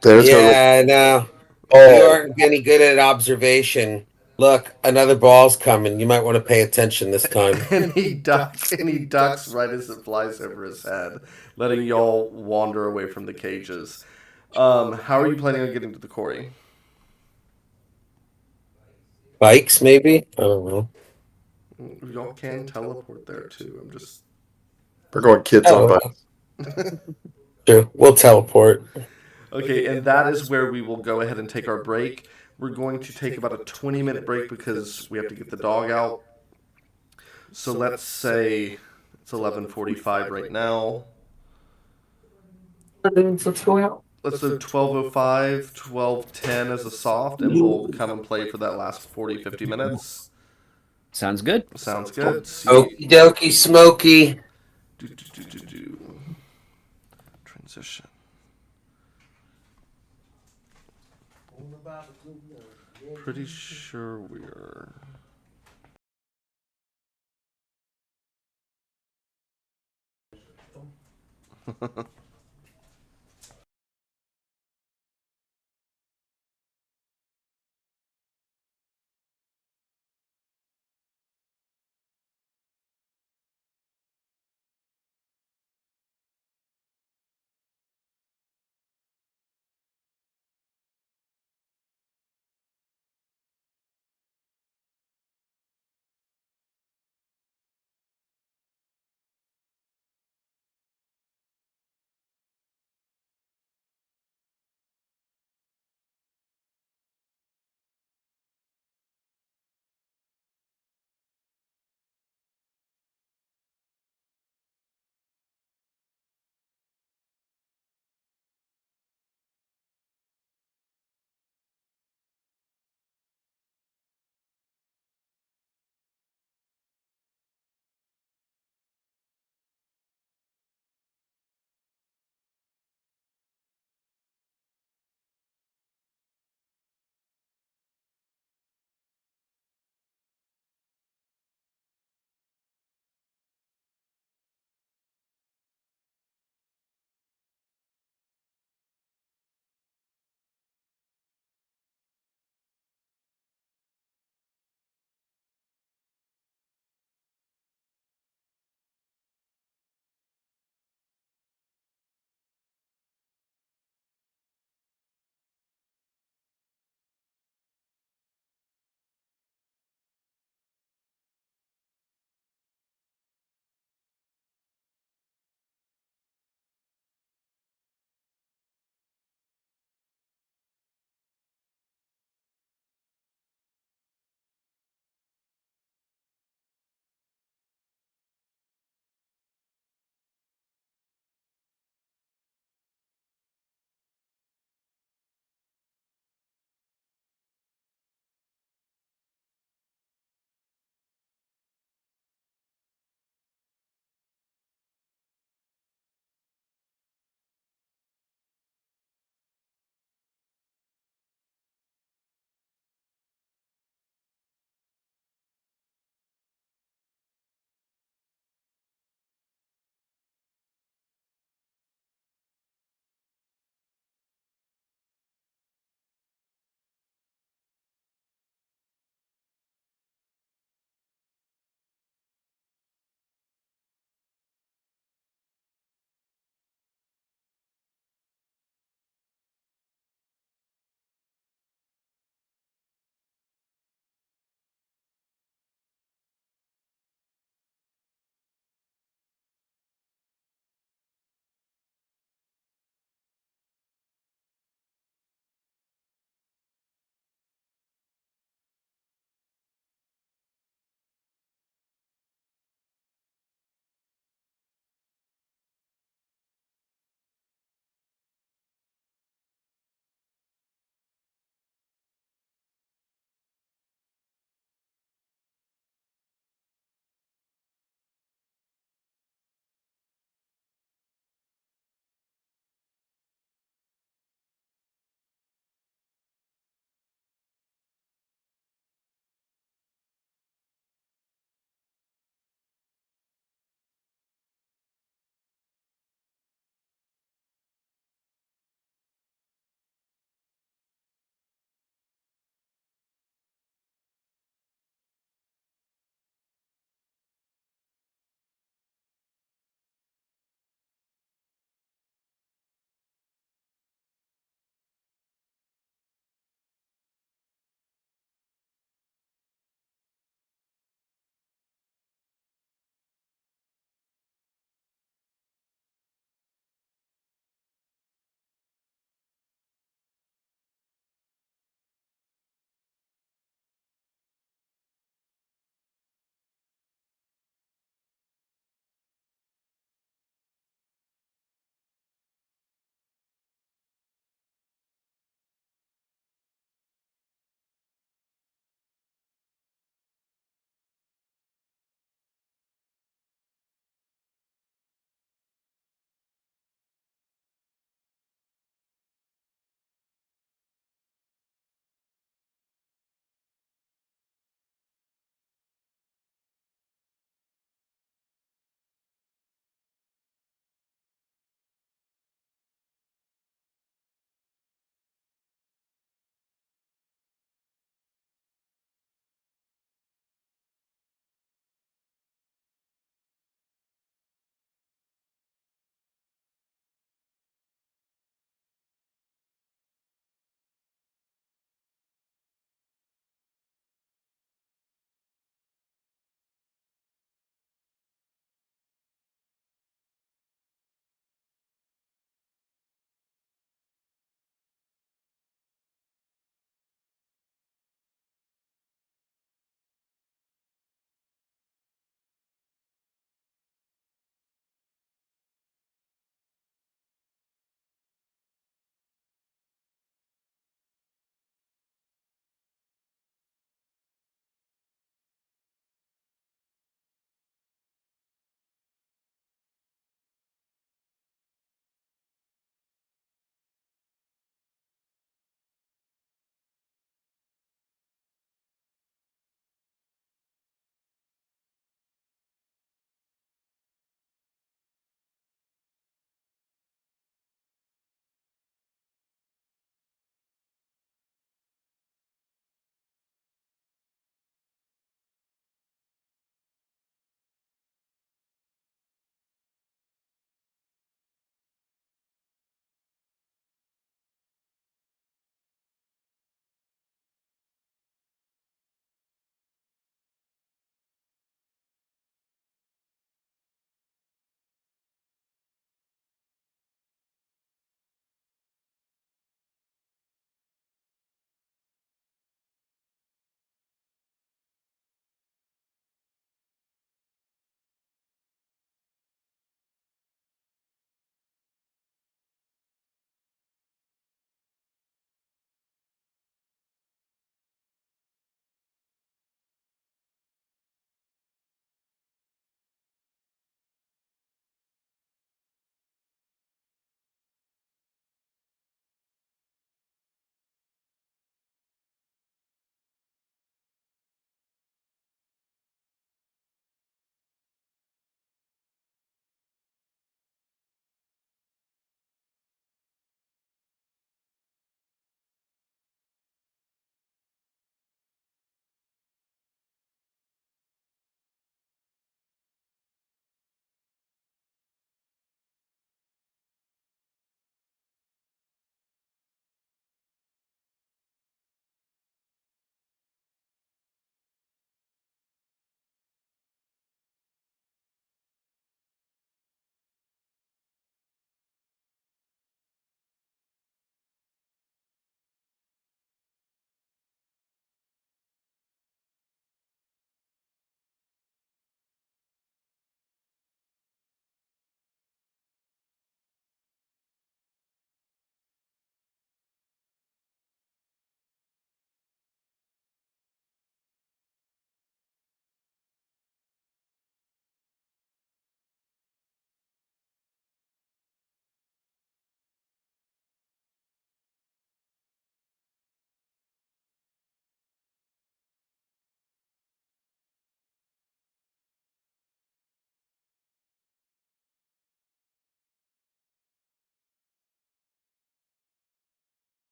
Danner's gonna go. Yeah, no. You Oh, aren't any good at observation. Look, another ball's coming. You might want to pay attention this time. And he ducks right as it flies over his head, letting y'all wander away from the cages. How are you planning on getting to the quarry? Bikes, maybe? I don't know. Y'all can teleport there too. I'm just we're going kids on Oh, bike. sure. We'll teleport. okay, and that is where we will go ahead and take our break. We're going to take about a 20-minute break because we have to get the dog out. So let's say it's 11:45 right now. Let's go out. Let's do 12:05, 12:10 as a soft, and we'll come and play for that last 40, 50 minutes. Sounds good. Sounds good. See. Okie dokie, Smoky. Do. Transition. Pretty sure we're.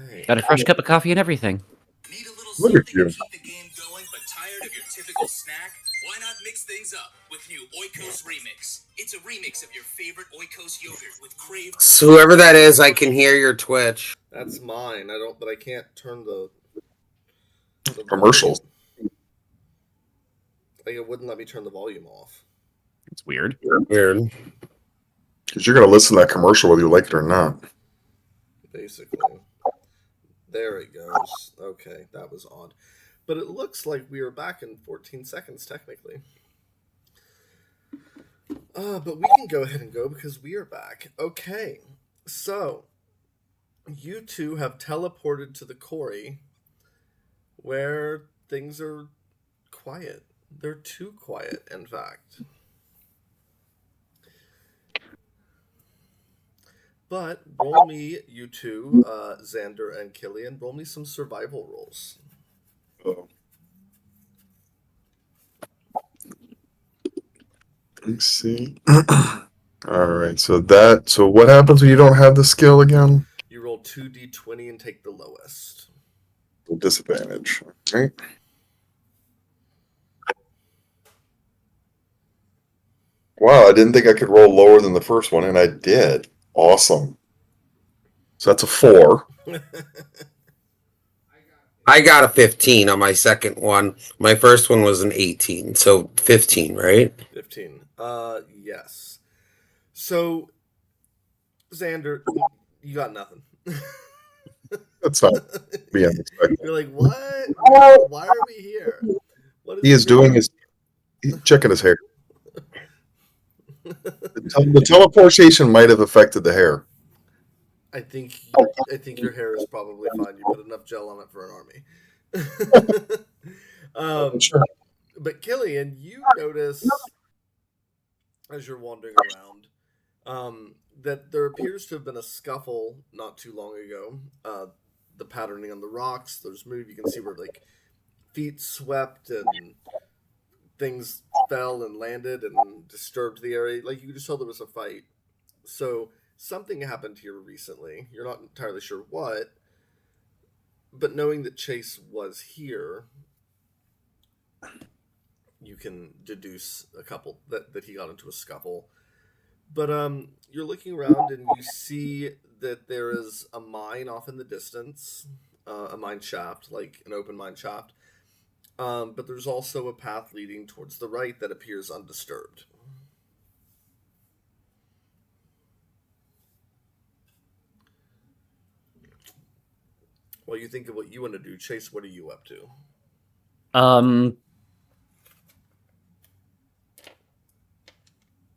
Okay. Got a fresh cup of coffee and everything. Need a little Look something at you. to keep the game going, but tired of your typical snack? Why not mix things up with new Oikos Remix? It's a remix of your favorite Oikos yogurt with Crave. So whoever that is, I can hear your Twitch. That's mine. But I can't turn the Commercials. volume. Like it wouldn't let me turn the volume off. It's weird. Weird. Because you're going to listen to that commercial whether you like it or not. Basically. There it goes. Okay, that was odd. But it looks like we are back in 14 seconds, technically. But we can go ahead and go because we are back. Okay, so you two have teleported to the quarry where things are quiet. They're too quiet, in fact. But roll me, you two, Xander and Killian, roll me some survival rolls. Oh. Let's see. All right. So what happens when you don't have the skill again? You roll 2d20 and take the lowest. Disadvantage. All right. Wow, I didn't think I could roll lower than the first one, and I did. Awesome. So that's a 4. I got a 15 on my second one. My first one was an 18, so 15, right? 15. Yes. So, Xander, you got nothing. That's not be unexpected. You're like, what? Why are we here? What He is doing his he's checking his hair. The teleportation might have affected the hair. I think your hair is probably fine. You put enough gel on it for an army. Sure. But Killian, you notice as you're wandering around that there appears to have been a scuffle not too long ago. The patterning on the rocks, there's move. You can see where like feet swept and things fell and landed and disturbed the area. Like you could just tell there was a fight. So something happened here recently. You're not entirely sure what, but knowing that Chase was here, you can deduce a couple that he got into a scuffle. But you're looking around and you see that there is a mine off in the distance, a mine shaft, like an open mine shaft. But there's also a path leading towards the right that appears undisturbed. While you think of what you want to do, Chase, what are you up to?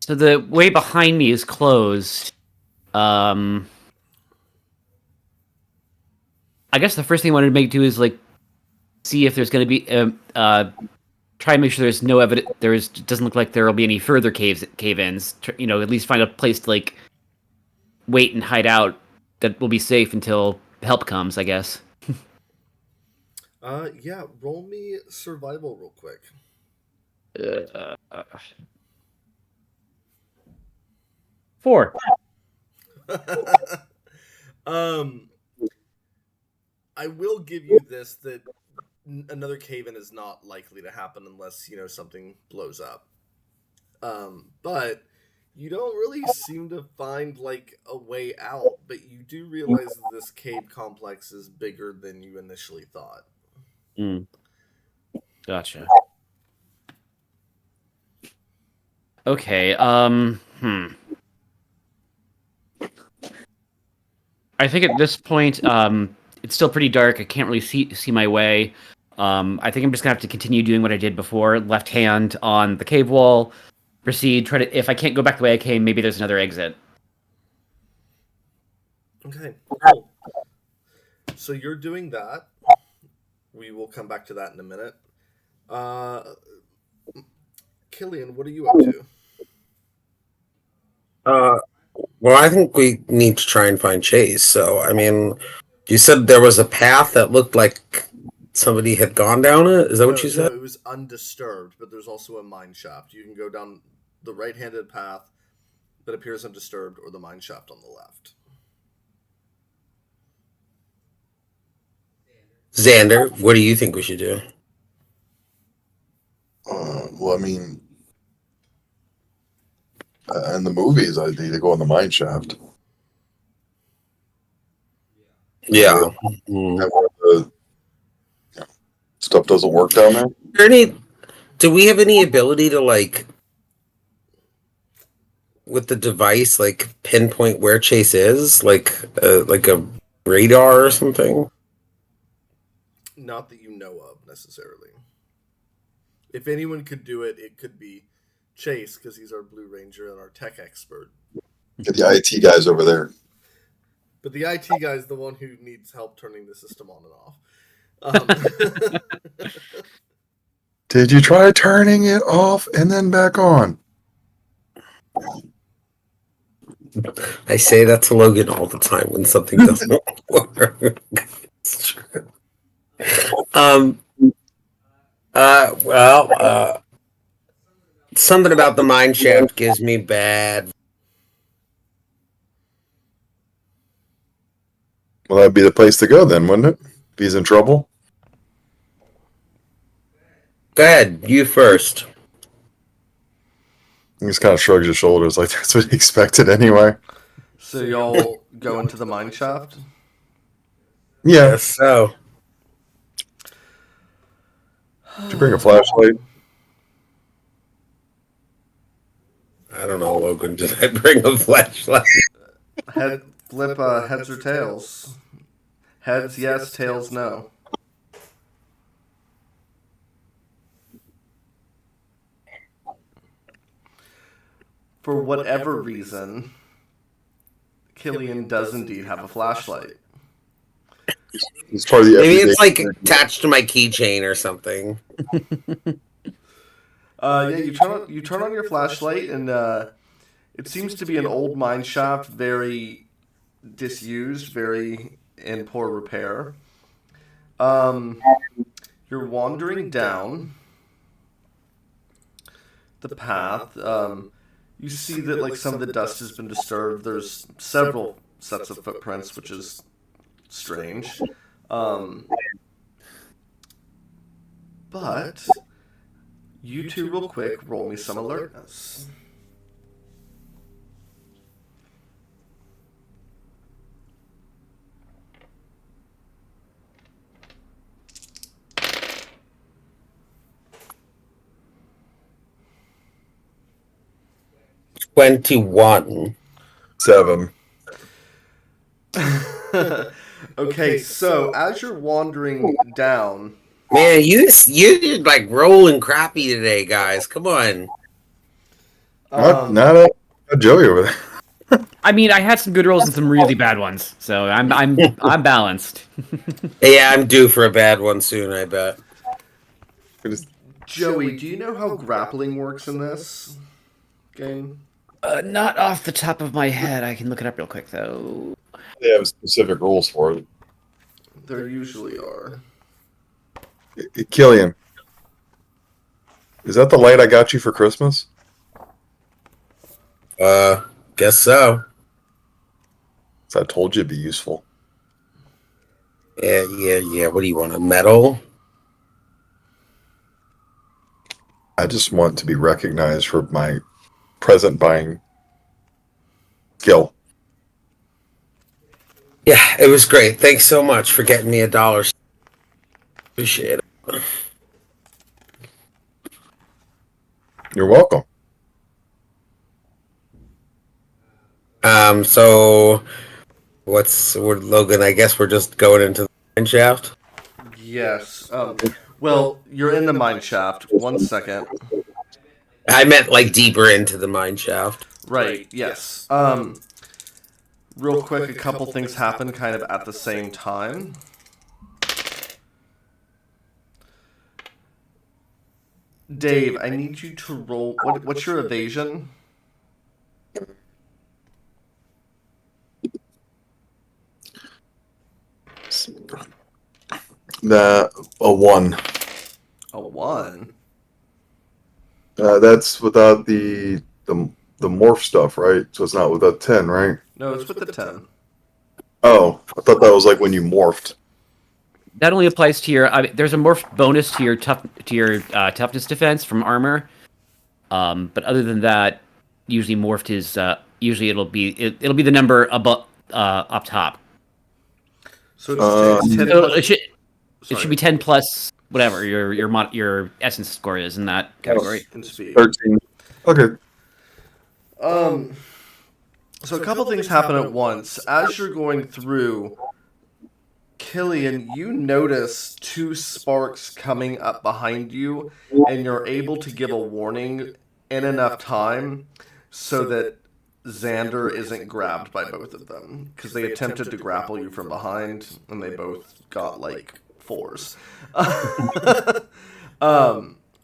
So the way behind me is closed. I guess the first thing I wanted to make do is like see if there's going to be try and make sure there's no evidence. Doesn't look like there will be any further cave-ins. You know, at least find a place to like wait and hide out that will be safe until help comes, I guess. Yeah, roll me survival real quick. 4. I will give you this, that another cave-in is not likely to happen unless, something blows up. But you don't really seem to find, like, a way out, but you do realize that this cave complex is bigger than you initially thought. Gotcha. Okay, I think at this point, it's still pretty dark. I can't really see my way. I think I'm just gonna have to continue doing what I did before. Left hand on the cave wall. Proceed. Try to. If I can't go back the way I came, maybe there's another exit. Okay, cool. So you're doing that. We will come back to that in a minute. Killian, what are you up to? Well, I think we need to try and find Chase. So, I mean, you said there was a path that looked like somebody had gone down it. Is that what you said? No, it was undisturbed, but there's also a mine shaft. You can go down the right-handed path that appears undisturbed, or the mine shaft on the left. Xander, what do you think we should do? Well, I mean, in the movies, I need to go in the mine shaft. Yeah. And where the stuff doesn't work down there. Do we have any ability to like with the device like pinpoint where Chase is, like a radar or something? Not that you know of necessarily. If anyone could do it, it could be Chase because he's our Blue Ranger and our tech expert. Get the IT guys over there. But the IT guy is the one who needs help turning the system on and off. Did you try turning it off and then back on? I say that to Logan all the time when something doesn't work. It's true. Something about the mine shaft gives me bad. Well, that'd be the place to go then, wouldn't it? If he's in trouble. Go ahead, you first. He just kind of shrugs his shoulders like that's what he expected anyway. So y'all go into the mine shaft? Yeah. Yes, so. Did you bring a flashlight? I don't know, Logan. Did I bring a flashlight? Flip heads or tails. Heads, yes. Tails, no. For whatever reason, Killian does indeed have a flashlight. It's part of the Maybe everyday- it's like attached to my keychain or something. Yeah, you turn on your flashlight, and it seems to be an old mine shaft, very disused, very in poor repair. You're wandering down the path. You see that like some of the dust has been disturbed. There's several sets of footprints, which is strange. But you two real quick roll me some alertness. $21. 7. Okay, so as you're wandering down, Man, you like rolling crappy today, guys. Come on. Not Joey over there. I mean, I had some good rolls and some really bad ones, so I'm balanced. Yeah, I'm due for a bad one soon, I bet. Joey, do you know how grappling works in this game? Not off the top of my head. I can look it up real quick though. They have specific rules for it. There usually are. Killian, is that the light I got you for Christmas? Guess so. So I told you it'd be useful. Yeah. What do you want, a medal? I just want to be recognized for my present buying skill. Yeah, it was great. Thanks so much for getting me $1. Appreciate it. You're welcome. So we're Logan, I guess we're just going into the mine shaft. Yes. Well, you're in the mine shaft. 1 second. I meant like deeper into the mine shaft. Right, yes. Real quick, a couple things happen kind of at the same time. Dave, I need you to roll. What's your evasion? A 1. A 1. That's without the morph stuff, right? So it's not without 10, right? No, it's with the 10. Oh, I thought that was like when you morphed. that only applies to your. I mean, there's a morph bonus to your toughness defense from armor. But other than that, usually morphed is usually it'll be the number above up top. So it's 10 So plus. it Sorry, should be 10 plus whatever your essence score is in that category. in speed. 13. Okay. So a couple things happen at once. As you're going through, Killian, you notice two sparks coming up behind you, and you're able to give a warning in enough time so that Xander isn't grabbed by both of them. Because they attempted to grapple you from behind, and they both got, like, 4s.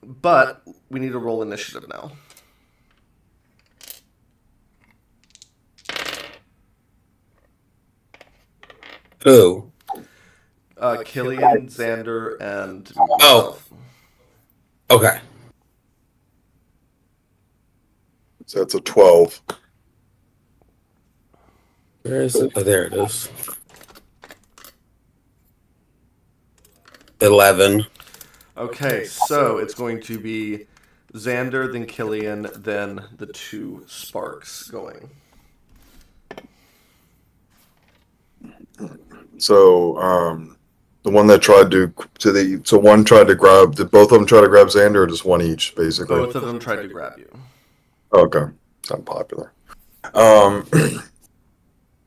But we need to roll initiative now. Who? Killian, Xander, and Oh. myself. Okay. So that's a 12. Where is it? Oh, there it is. 11. Okay, so it's going to be Xander, then Killian, then the two sparks going. So, the one that tried so one tried to grab, did both of them try to grab Xander or just one each, basically? Both of them tried to grab you. Okay. It's unpopular.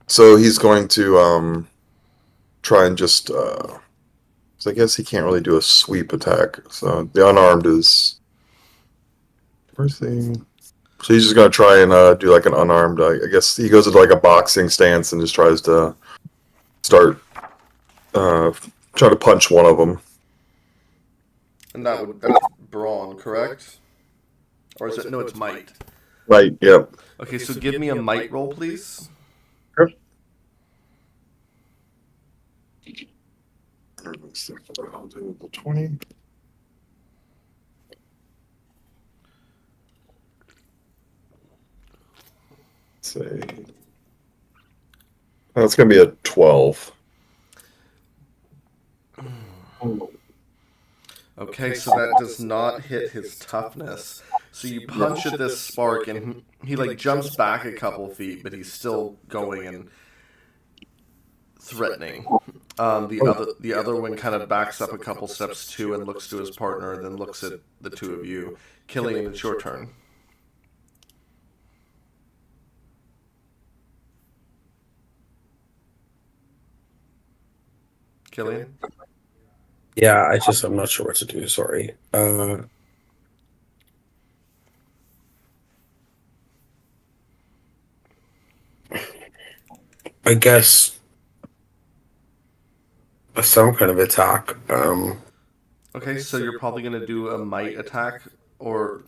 So he's going to, try and just, so I guess he can't really do a sweep attack. So the unarmed is, where's the, so he's just going to try and, do like an unarmed, I guess he goes into like a boxing stance and just tries to start, try to punch one of them. And that's brawn, correct? Or is it? No, it's might. Right, yep. Okay, so give me a might roll, please. Sure. I'll do the 20. Let's see. Oh, it's going to be a 12. Okay, so that does not hit his toughness. So you punch at this spark, and he like jumps back a couple feet, but he's still going and threatening. The other one kind of backs up a couple steps too, and looks to his partner, and then looks at the two of you. Killian, it's your turn. Killian? Yeah, I'm not sure what to do. Sorry. I guess some kind of attack. Okay, so you're probably going to do a might attack, or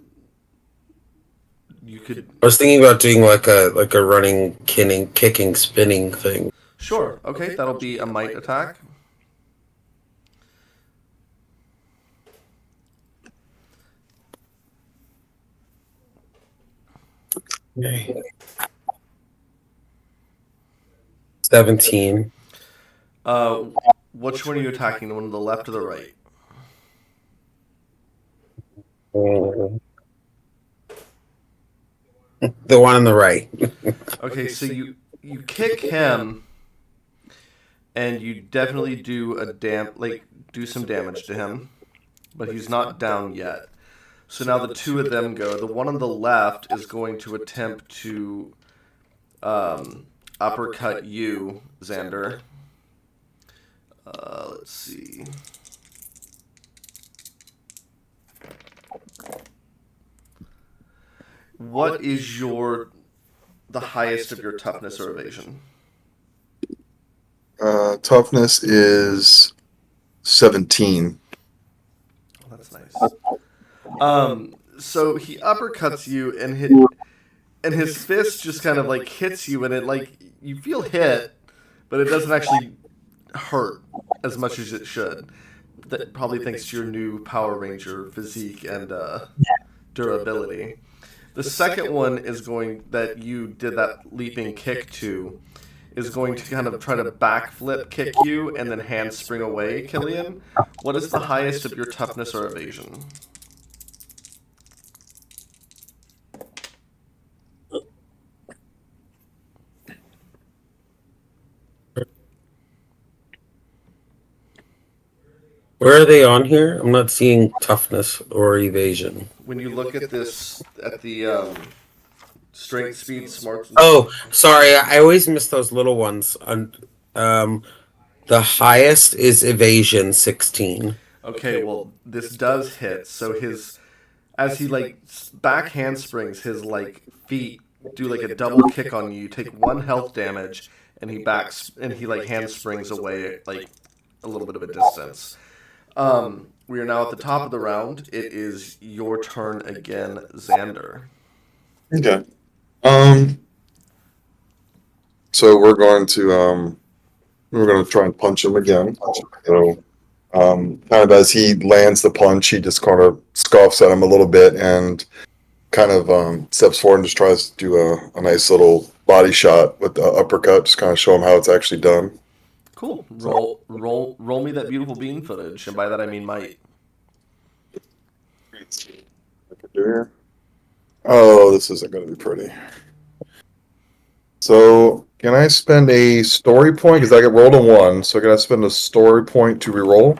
you could... I was thinking about doing like a running, kicking, spinning thing. Sure, okay, that'll be a might attack. Okay. 17. Which one are you attacking? The one on the left or the right? The one on the right. Okay, so you kick him, and you definitely do do some damage to him, but he's not down yet. So now the two of them go. The one on the left is going to attempt to uppercut you, Xander. Let's see. What is the highest of your toughness or evasion? Toughness is 17. Oh, that's nice. So he uppercuts you, and his fist just kind of like hits you, and it like you feel hit, but it doesn't actually hurt as much as it should. That probably thanks to your new Power Ranger physique and durability. The second one is that you did that leaping kick to, is going to kind of try to backflip kick you and then handspring away, Killian. What is the highest of your toughness or evasion? Where are they on here? I'm not seeing toughness or evasion. When you look at this, at the strength, speed, smarts. Oh, sorry. I always miss those little ones. The highest is evasion 16. Okay, well, this does hit. So as he like back handsprings, his like feet do like a double kick on you. You take 1 health damage, and he like handsprings away like a little bit of a distance. We are now at the top of the round. It is your turn again, Xander. Okay. So we're going to try and punch him again. So, kind of as he lands the punch, he just kind of scoffs at him a little bit and kind of steps forward and just tries to do a nice little body shot with the uppercut, just kind of show him how it's actually done. Cool. Roll me that beautiful bean footage, and by that I mean might. I can do here. Oh, this isn't going to be pretty. So, can I spend a story point? Because I get rolled a 1, so can I spend a story point to reroll?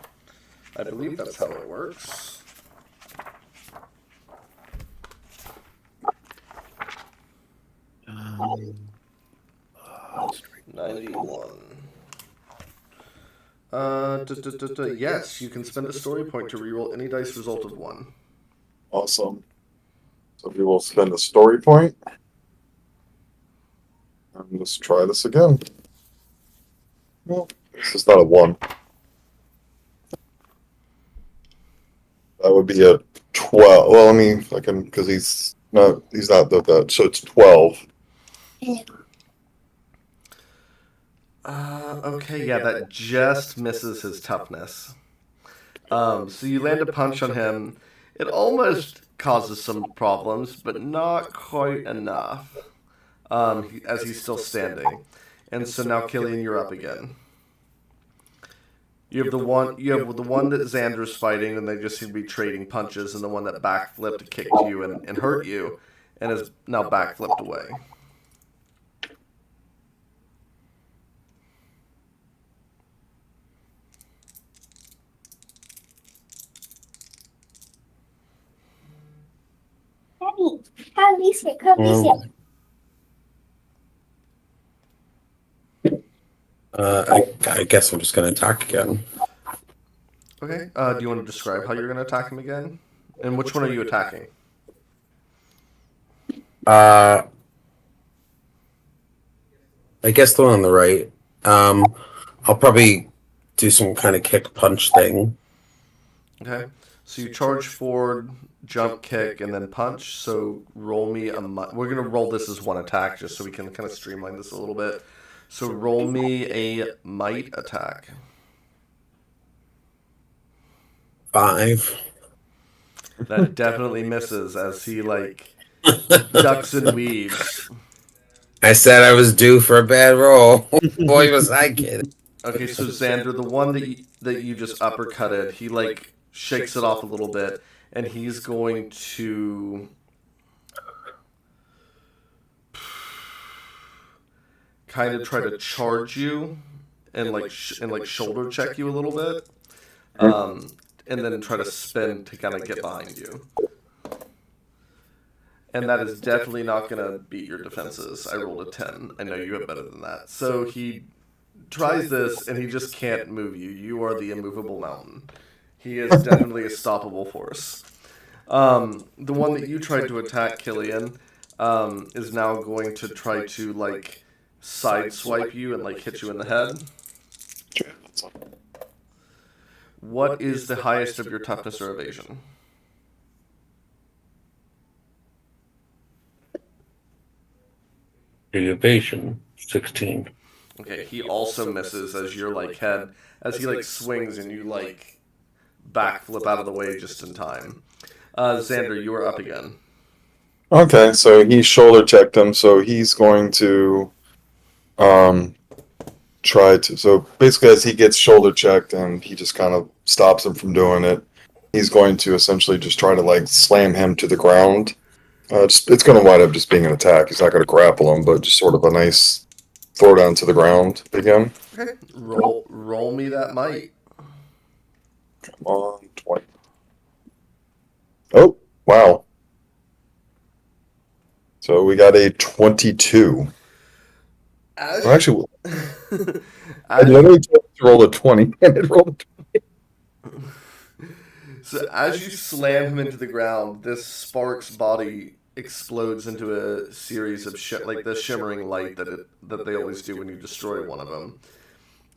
I believe that's how it works. Um, 91. Yes, you can spend a story point to reroll any dice result of 1. Awesome. So we will spend a story point. And let's try this again. Well, this is not a 1. That would be a 12. Well, I mean, I can, because he's not that. So it's 12. Okay, yeah, that just misses his toughness. So you land a punch on him. It almost causes some problems, but not quite enough. As he's still standing. And so now, Killian, you're up again. You have the one that Xander's fighting, and they just seem to be trading punches, and the one that backflipped, kicked you, and hurt you, and is now backflipped away. Daddy, how Alicia? Come, Alicia. I guess I'm just going to attack again. Okay. Do you want to describe how you're going to attack him again? And which one are you attacking? I guess the one on the right. I'll probably do some kind of kick punch thing. Okay. So you charge forward, jump, kick, and then punch. So roll me a... We're going to roll this as one attack just so we can kind of streamline this a little bit. So roll me a might attack. 5. That definitely misses as he, like, ducks and weaves. I said I was due for a bad roll. Boy, was I kidding. Okay, so Xander, the one that you just uppercutted, he, like, shakes it off a little bit, and he's going to... kind of try to charge you and shoulder check you a little bit, and then try to spin to kind of get behind you. And that is definitely not going to beat your defenses. I rolled a 10. I know you have better than that. So he tries this, and he just can't move you. You are the immovable mountain. He is definitely a stoppable force. The one that you tried to attack, Killian, is now going to try to, like, sideswipe you and, like, hit you in the head. What is the highest of your toughness or evasion? Evasion 16. Okay, he also misses as your as he like swings and you like backflip out of the way just in time. Xander, you are up again. Okay, so he shoulder checked him, so he's going to try to. So basically, as he gets shoulder checked and he just kind of stops him from doing it, he's going to essentially just try to like slam him to the ground. It's going to wind up just being an attack. He's not going to grapple him, but just sort of a nice throw down to the ground again. Okay. Roll me that might. Come on, 20. Oh, wow. So we got a 22. As, Well, actually, I as, literally rolled a 20 and it rolled a 20. so as you slam him into the ground, this Spark's body explodes into a series of like the shimmering light that they always do when you destroy one of them.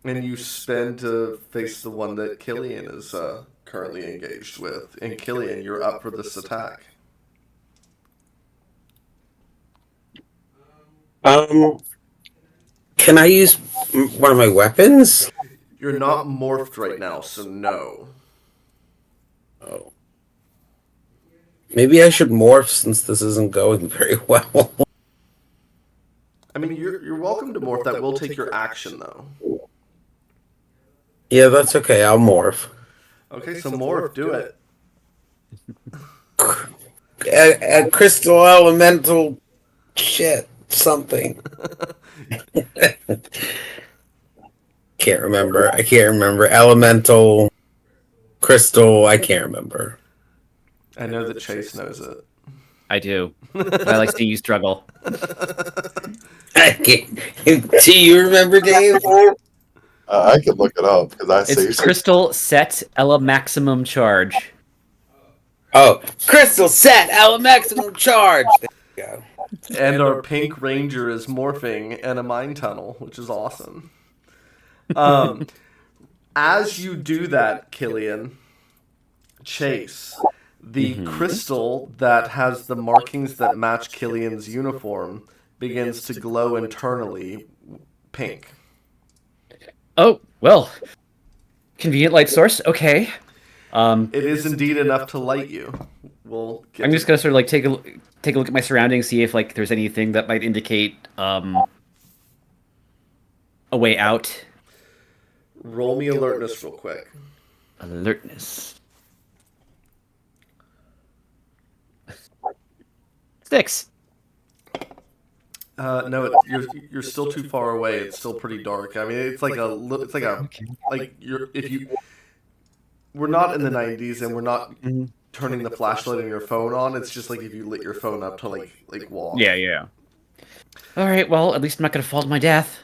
And you spin to face the one that Killian is currently engaged with. And Killian, you're up for this attack. Can I use one of my weapons? You're not morphed right now, so no. Oh. Maybe I should morph since this isn't going very well. I mean, you're welcome to morph. That will take your action, though. Yeah, that's okay. I'll morph. Okay, so morph, do it. A crystal elemental shit something. Can't remember. I can't remember. Elemental crystal. I can't remember. I know that Chase knows it. I do. I like seeing you struggle. I can't. Do you remember, Dave? I could look it up because I see. It's Crystal Set Ella Maximum Charge. Oh, crystal set. Our maximum charge. There you go. And our pink ranger is morphing in a mine tunnel, which is awesome. As you do that, Killian, Chase, the crystal that has the markings that match Killian's uniform begins to glow internally pink. Oh, well. Convenient light source. Okay. It is indeed enough to light you. I'm just gonna sort of like take a look at my surroundings, see if like there's anything that might indicate a way out. Roll me alertness real quick. Alertness. 6. No, you're still too far away. It's still pretty dark. I mean, it's like we're not in the 90s and we're not turning the flashlight on your phone on. It's just like if you lit your phone up to like walk. Yeah. All right. Well, at least I'm not gonna fall to my death.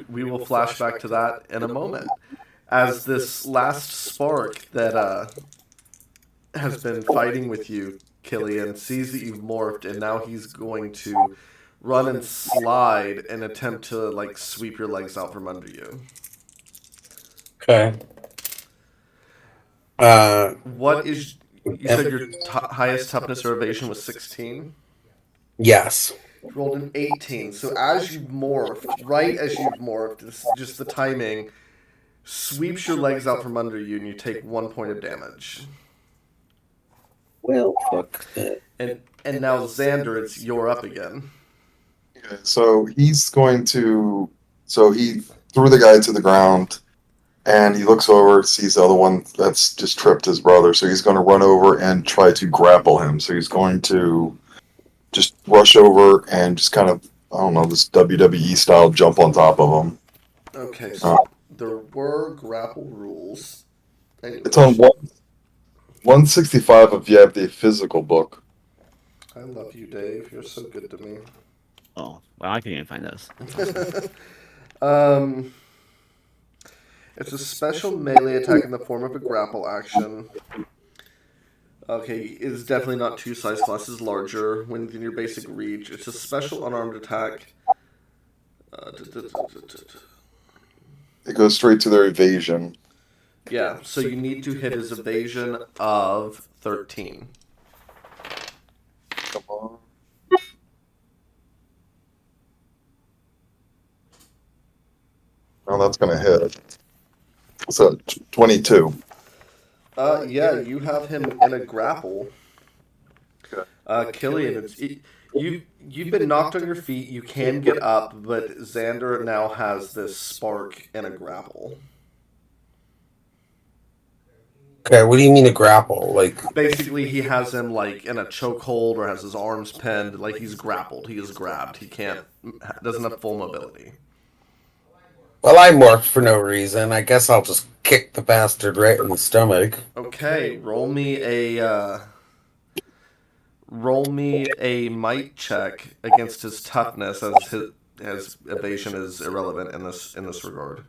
We will flash back to that in a moment. As this last spark that has been fighting with you, Killian, sees that you've morphed, and now he's going to run and slide and attempt to like sweep your legs out from under you. Okay. What is you said your highest toughness or evasion was 16? Yes. You rolled an 18. So as you've morphed, right as you've morphed, this is just the timing, sweeps your legs out from under you and you take 1 point of damage. Well, fuck. And now Xander, you're up again. Okay, so he's going to. So he threw the guy to the ground, and he looks over, sees the other one that's just tripped his brother. So he's going to run over and try to grapple him. So he's going to just rush over and just kind of, I don't know, this WWE style jump on top of him. Okay, so there were grapple rules. Anyway, It's on 165 if you have the physical book. I love you, Dave. You're so good to me. Oh, well, I can't even find those. It's a special melee attack in the form of a grapple action. Okay, it's definitely not 2 size classes larger within your basic reach. It's a special unarmed attack. It goes straight to their evasion. Yeah, so you need to hit his evasion of 13. Come on. Oh, that's going to hit. So 22. Yeah, you have him in a grapple. Okay. Killian, You've been knocked on your feet. You can get up, but Xander now has this spark and a grapple. Okay, what do you mean a grapple? Like, Basically, he has him like in a chokehold or has his arms pinned. Like he's grappled. He is grabbed. He doesn't have full mobility. well, I morphed for no reason. I guess I'll just kick the bastard right in the stomach. Okay, roll me a might check against his toughness, as his evasion is irrelevant in this regard.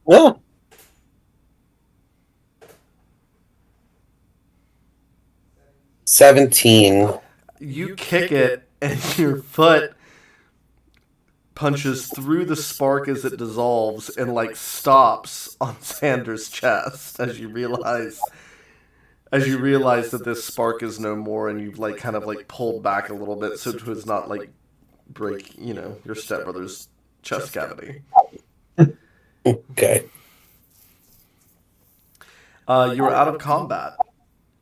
Yeah. $17. You kick it, and your foot punches through the spark as it dissolves and like stops on Xander's chest as you realize that this spark is no more, and you've like kind of like pulled back a little bit so it does not like break, your stepbrother's chest cavity. Okay. You are out of combat.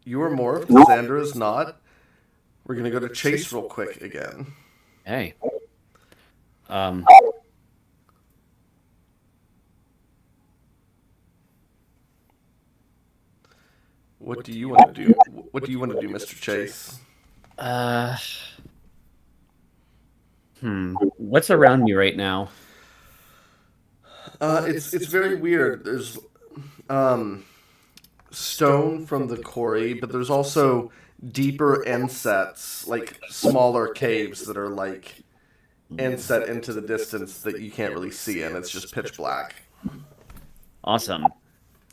You are morphed. Xander is not. We're gonna go to Chase real quick again. Hey. What do you want to do? What do you want to do, Mr. Chase? What's around me right now? It's very weird. There's stone from the quarry, but there's also deeper insets, like smaller caves that are like inset into the distance that you can't really see, and it's just pitch black. Awesome.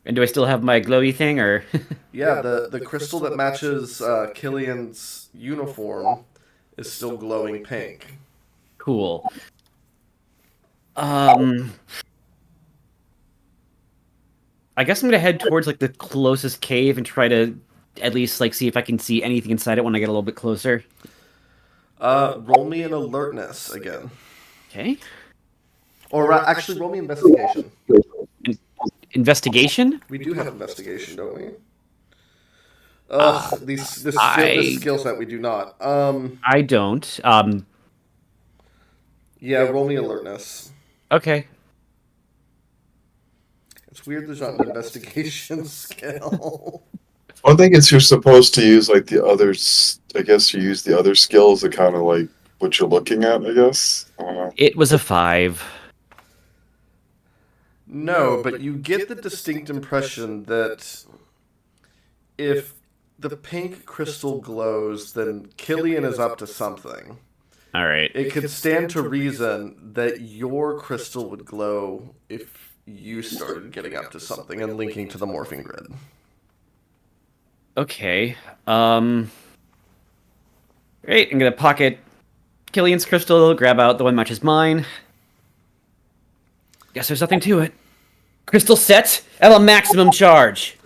And do I still have my glowy thing, or? Yeah, the crystal that matches Killian's uniform is still glowing pink. Cool. I guess I'm gonna head towards like the closest cave and try to at least like see if I can see anything inside it when I get a little bit closer. Roll me an alertness again. Okay. Or actually, roll me investigation. Investigation? We do have investigation, don't we? This skill set we do not. I don't. Yeah, roll me alertness. Okay. It's weird there's not an investigation skill. I think you're supposed to use like the others. I guess you use the other skills to kind of like what you're looking at. I guess. I don't know. It was a 5. No, but you get the distinct impression that if the pink crystal glows, then Killian is up to something. All right. It could stand to reason that your crystal would glow if you started getting up to something and linking to the morphing grid. Okay. Great. I'm gonna pocket Killian's crystal, grab out the one matches mine. Guess there's nothing to it. Crystal set at a maximum charge.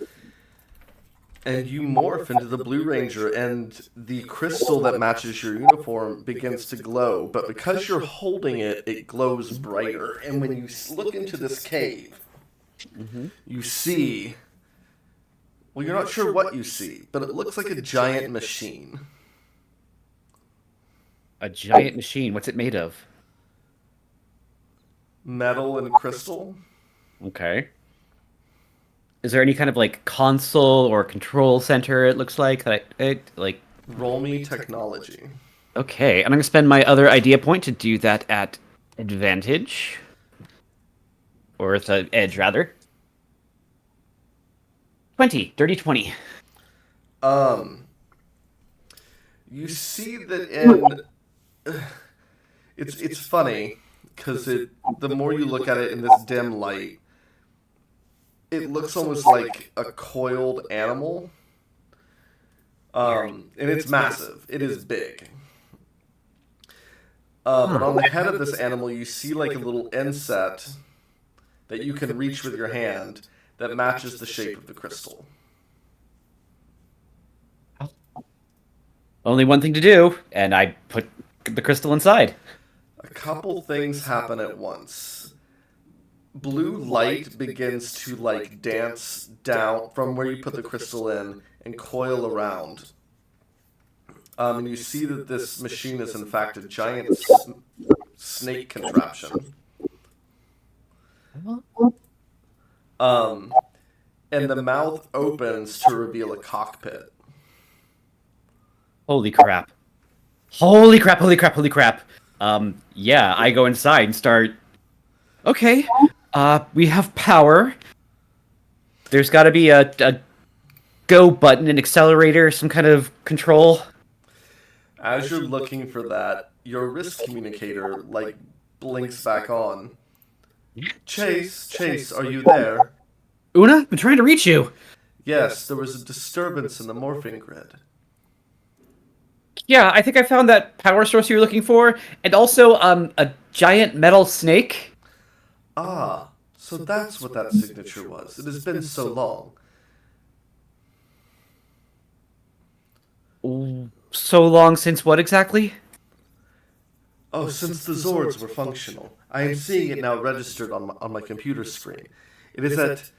And you morph into the Blue Ranger, and the crystal that matches your uniform begins to glow. But because you're holding it, it glows brighter. And when you look into this cave, you see... Well, you're not sure what you see, but it looks like a giant machine. A giant machine. What's it made of? Metal and crystal. Okay. Is there any kind of like console or control center? It looks like like. Roll me technology. Okay, and I'm gonna spend my other idea point to do that at advantage, or at the edge rather. 20, dirty 20. You see that in... It's funny, because the more you look at it in this dim light, it looks almost like a coiled animal. And it's massive. It is big. But on the head of this animal, you see like a little inset that you can reach with your hand that matches the shape of the crystal. Only one thing to do, and I put the crystal inside. A couple things happen at once. blue light begins to like dance down from where you put the crystal in and coil around. And you see that this machine is in fact a giant snake contraption. And the mouth opens to reveal a cockpit. Holy crap. Holy crap, holy crap, holy crap. Yeah, I go inside and start... Okay, we have power. There's gotta be a go button, an accelerator, some kind of control. As you're looking for that, your wrist communicator, like, blinks back on. Chase, are you there? Una, I'm trying to reach you. Yes, there was a disturbance in the morphing grid. Yeah, I think I found that power source you were looking for, and also, a giant metal snake. Ah, so that's what that signature was. It has been so long. So long since what exactly? Oh, since the Zords were functional. I am seeing it now registered on my computer screen. It is at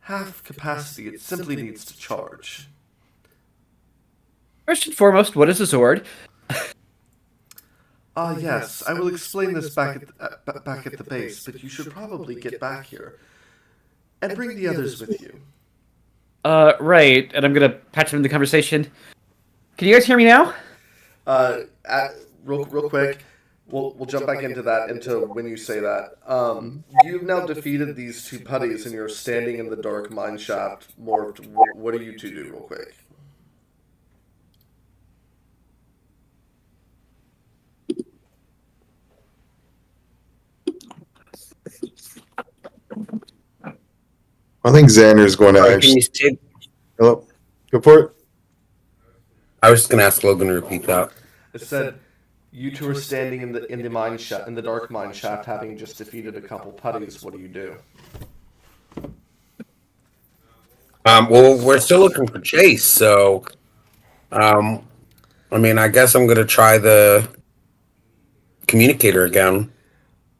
half capacity. It simply needs to charge. First and foremost, what is a Zord? Ah, yes. I will explain this back at the base, but you should probably get back here. And bring the others with you. Right, and I'm gonna patch him in the conversation. Can you guys hear me now? Real quick, we'll jump back into when you say that. You've now defeated these two putties, and you're standing in the dark mine shaft. Morphed. What do you two do, real quick? I think Xander's going to Can you actually. say, Hello? Go for it. I was just gonna ask Logan to repeat that. It said you two are standing in the mine shaft, in the dark mine shaft, having just defeated a couple putties. What do you do? Well, we're still looking for Chase, so I mean, I guess I'm gonna try the communicator again.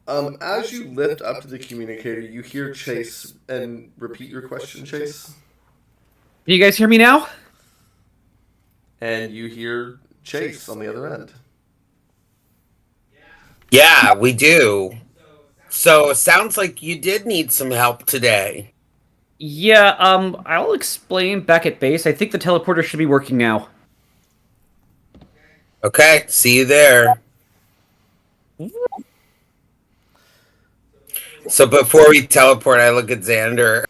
As you lift up to the communicator, you hear Chase, and repeat your question, Chase. Can you guys hear me now? And you hear Chase on the other end. Yeah, we do. So it sounds like you did need some help today. Yeah, I'll explain back at base. I think the teleporter should be working now. Okay, see you there. So before we teleport, I look at Xander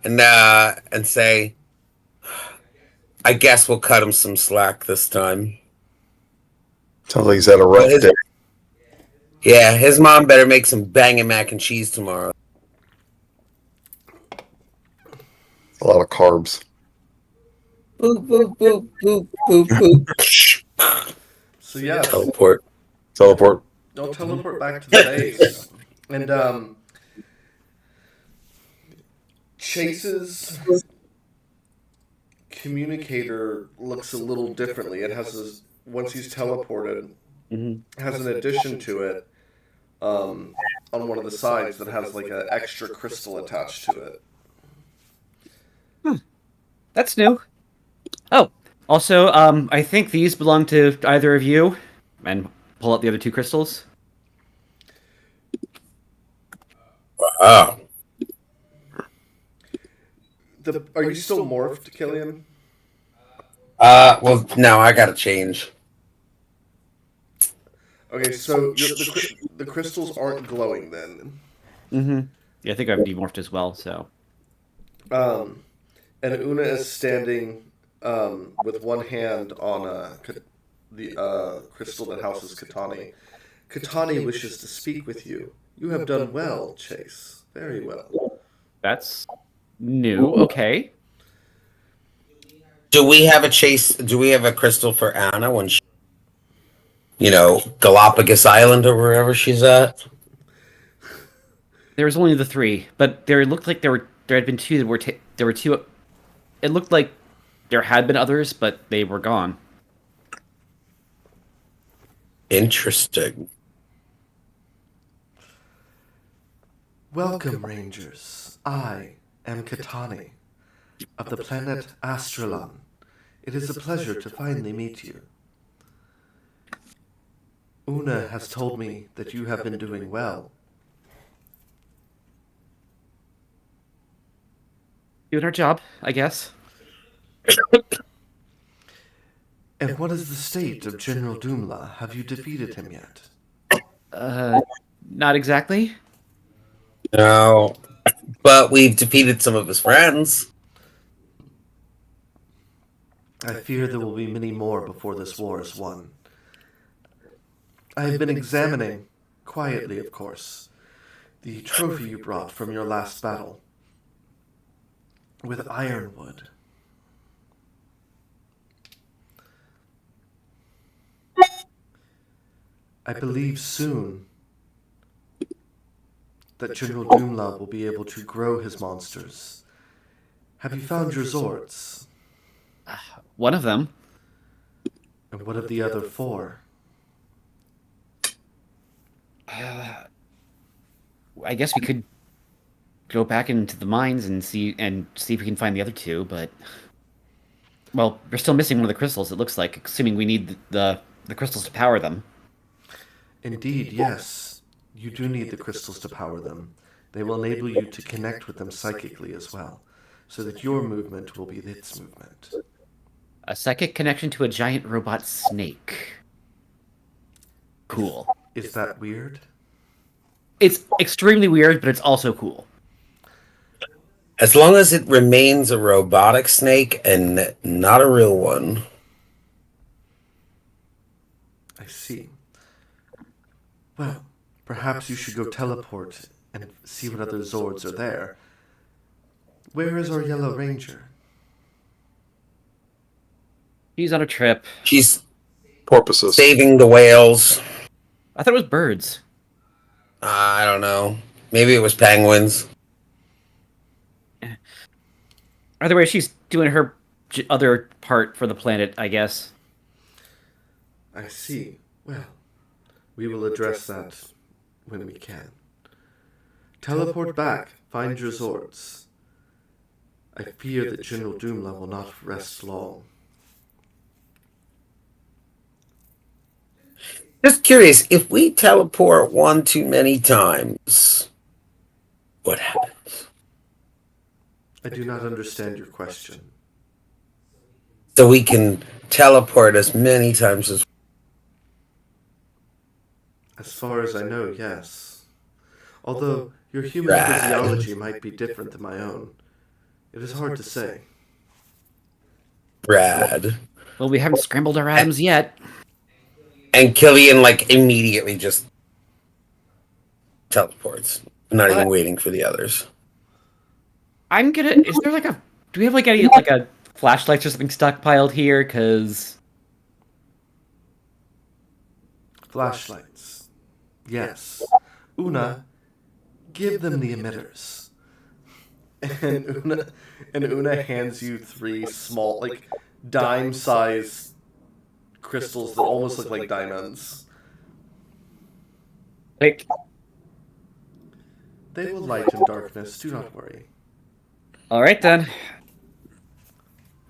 and say, I guess we'll cut him some slack this time. Sounds like he's had a rough His- day. Yeah, his mom better make some banging mac and cheese tomorrow. A lot of carbs. Boop, boop, boop, boop, boop, boop. So yeah, Teleport. Teleport. don't teleport back to the base. And Chase's communicator looks a little differently. It has this, once he's teleported, has an addition to it on one of the sides that has like an extra crystal attached to it. That's new. Oh, also, I think these belong to either of you. And pull out the other two crystals. Wow. Are you still morphed, Killian? Well, no, I gotta change. Okay, so the crystals aren't glowing then. Mm-hmm. Yeah, I think I've demorphed as well, so... And Una is standing with one hand on the crystal that houses Katani. Katani wishes to speak with you. You have done well, Chase. Very well. That's new. Okay. Do we have a crystal for Anna when she, Galapagos Island or wherever she's at? There was only the three, but there looked like there had been two that were there were two. It looked like there had been others, but they were gone. Interesting. Welcome, Rangers. I am Katani, of the planet Astralon. It is a pleasure to finally meet you. Una has told me that you have been doing well. Doing our job, I guess. And what is the state of General Doomla? Have you defeated him yet? Not exactly. No, but we've defeated some of his friends. I fear there will be many more before this war is won. I have been examining, quietly of course, the trophy you brought from your last battle with Ironwood. I believe soon that General Doomla will be able to grow his monsters. Have you found your Zords? One of them. And what of the other 4? I guess we could go back into the mines and see if we can find the other 2, but well, we're still missing one of the crystals. It looks like, assuming we need the crystals to power them. Indeed, yes. You do need the crystals to power them. They will enable you to connect with them psychically as well, so that your movement will be its movement. A psychic connection to a giant robot snake. Cool. Is that weird? It's extremely weird, but it's also cool. As long as it remains a robotic snake and not a real one. I see. Well, perhaps you should go teleport and see what other Zords are there. Where is our Yellow Ranger? He's on a trip. She's Porpoises. saving the whales. I thought it was birds. I don't know. Maybe it was penguins. Either way, she's doing her other part for the planet, I guess. I see. Well, we will address that when we can. Teleport back. Find your Zords. I fear that General Doomla will not rest long. Just curious, if we teleport one too many times, what happens? I do not understand your question. So we can teleport as many times as... As far as I know, yes. Although your human Rad. physiology might be different than my own. It is hard to say. Rad. Well, we haven't scrambled our atoms yet. And Killian, like, immediately just teleports. Not even waiting for the others. I'm gonna. Is there like a? Do we have like any like a flashlights or something stockpiled here? Cause Flashlights. Yes. Una, give them the emitters. And Una hands you 3 small, like, dime-sized crystals that almost look like diamonds. like, They will light in darkness, do not worry. all right then.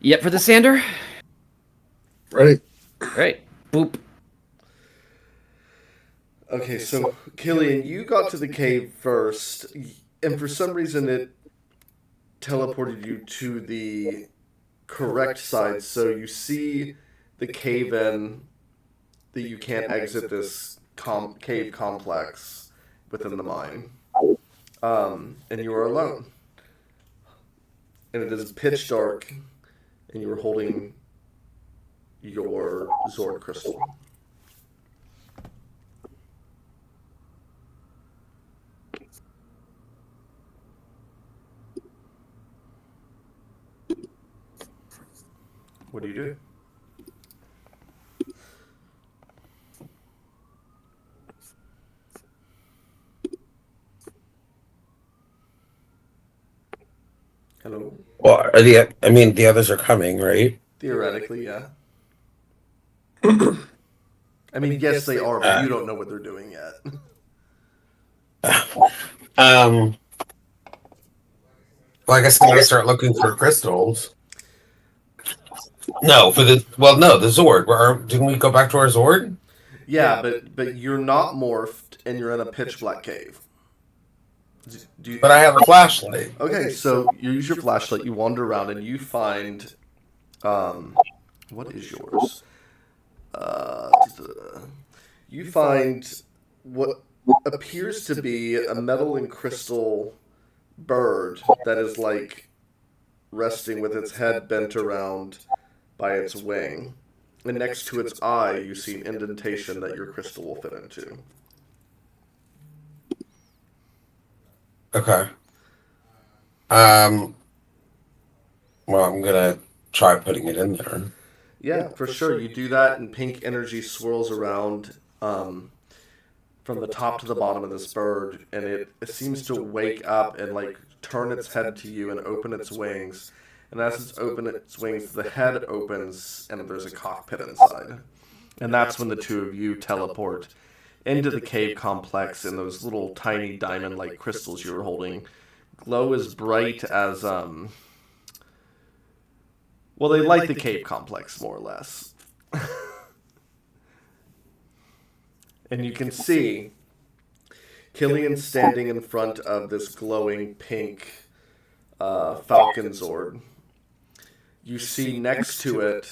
Yep for the sander. Ready? Right. Boop. Okay, so Killian, you got to the cave first, and for some reason it teleported you to the correct side, so you see the cave in that you can't exit this cave complex within the mine. And you are alone. And it is pitch dark, and you are holding your Zord crystal. What do you do? Hello? Well, the others are coming, right? Theoretically, yeah. I mean, yes, they are, but you don't know what they're doing yet. Well, I guess I'm gonna start looking for crystals. No, the Zord. Didn't we go back to our Zord? Yeah, but you're not morphed, and you're in a pitch black cave. Do you, But I have a flashlight. okay, so you use your flashlight. You wander around, and you find, what is yours? Uh, you find what appears to be a metal and crystal bird that is like resting with its head bent around by its wing. And next to its eye, you see an indentation that your crystal will fit into. Okay. Well, I'm gonna try putting it in there. Yeah, for sure. You do that, and pink energy swirls around from the top to the bottom of this bird, and it seems to wake up and like turn its head to you and open its wings. And as it's open its wings, the head opens, and there's a cockpit inside. And that's when the two of you teleport into the cave complex, and those little tiny diamond-like crystals you were holding glow as bright as well, they light the cave complex more or less. And you can see Killian standing in front of this glowing pink Falcon Zord. You see next to it,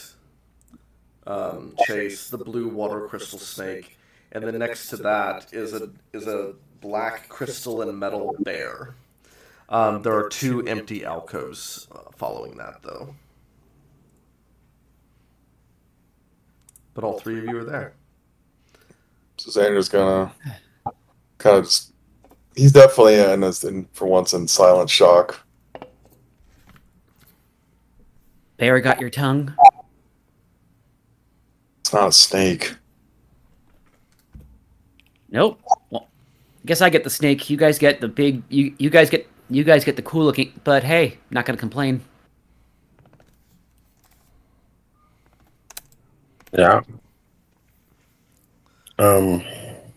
Chase, the blue water crystal snake, and then next to that is a black crystal and metal bear. There are two empty alcoves following that, though. But all three of you are there. So Xander's gonna kind of just. He's definitely for once in silent shock. Bear got your tongue? It's not a snake. Nope. Well, guess I get the snake. You guys get the big. You guys get the cool looking. But hey, not gonna complain. Yeah.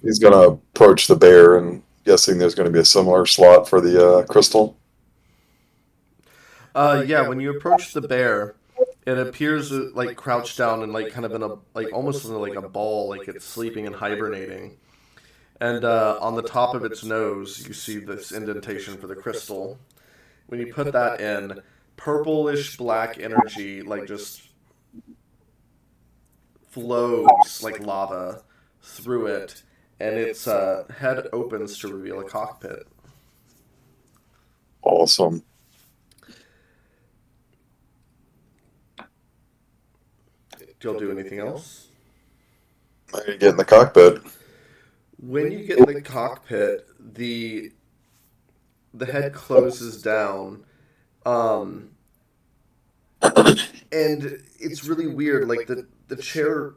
He's gonna approach the bear and guessing there's gonna be a similar slot for the crystal. Yeah, when you approach the bear, it appears like crouched down and like kind of in a like almost in like a ball, like it's sleeping and hibernating. And on the top of its nose, you see this indentation for the crystal. When you put that in, purplish black energy like just flows like lava through it, and its head opens to reveal a cockpit. Awesome. Do y'all do anything else? I'm gonna get in the cockpit. When you get in the cockpit, the head closes down, and it's really weird. Like the chair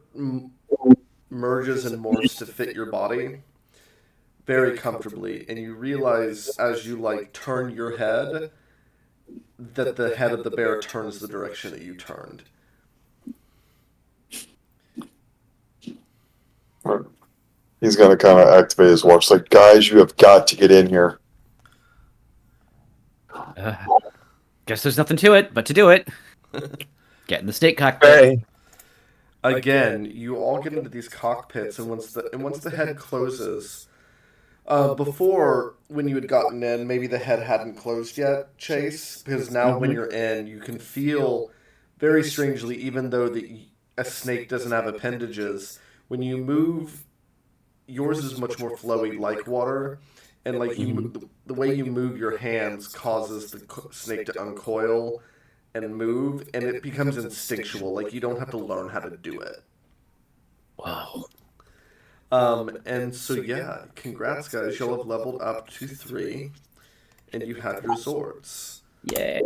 merges and morphs to fit your body very comfortably, and you realize as you like turn your head that the head of the bear turns the direction that you turned. He's gonna kind of activate his watch. Like, guys, you have got to get in here. Guess there's nothing to it but to do it. Get in the snake cockpit. Hey. Again, you all get into these cockpits, and once the head closes, before when you had gotten in, maybe the head hadn't closed yet, Chase, because now when you're in, you can feel very strangely, even though a snake doesn't have appendages, when you move, yours is much more flowy like water, and like the way you move your hands causes the snake to uncoil and move, and it becomes instinctual. Like you don't have to learn how to do it. Wow. And so yeah, congrats guys, you'll have leveled up to 3, and you have your Zords. Yeah.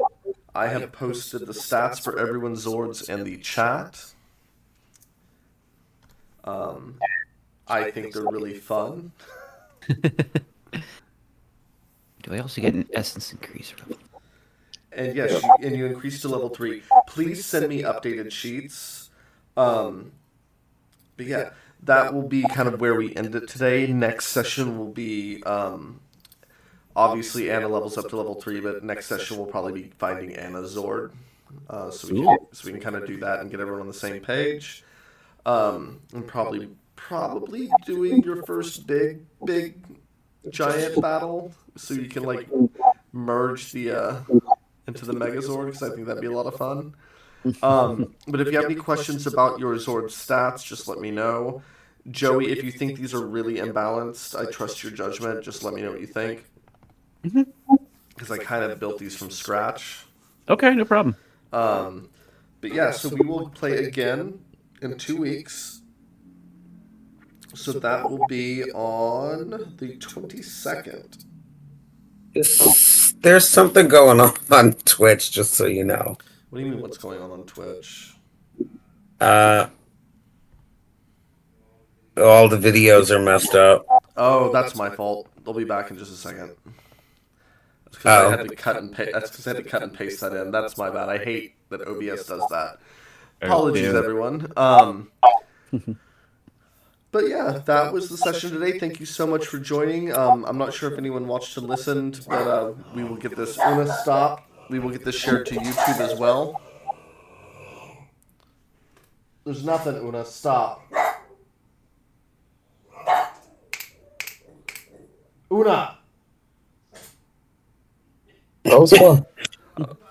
I have posted the stats for everyone's Zords in the chat. I think they're really fun. Do I also get an essence increase? And yes, you increase to level 3. Please send me updated sheets. But yeah, that will be kind of where we end it today. Next session will be obviously Anna levels up to level 3, but next session will probably be finding Anna's Zord. So we can kind of do that and get everyone on the same page. And probably doing your first big giant battle, so you can like merge the into the Megazord, because I think that'd be a lot of fun. But if you have any questions about your Zord stats, just let me know. Joey, if you think these are really imbalanced, I trust your judgment. Just let me know what you think, because I kind of built these from scratch. Okay, no problem. But yeah, so we will play again in 2 weeks. So that will be on the 22nd. There's something going on Twitch, just so you know. What do you mean, what's going on Twitch? All the videos are messed up. Oh, that's my fault. They'll be back in just a second. That's because I had to cut and paste. That's because I had to cut and paste that in. That's my bad. I hate that OBS does that. Apologies, everyone. But yeah, that was the session today. Thank you so much for joining. I'm not sure if anyone watched and listened, but we will get this Una stop. We will get this shared to YouTube as well. There's nothing, Una. Stop. Una. That was fun.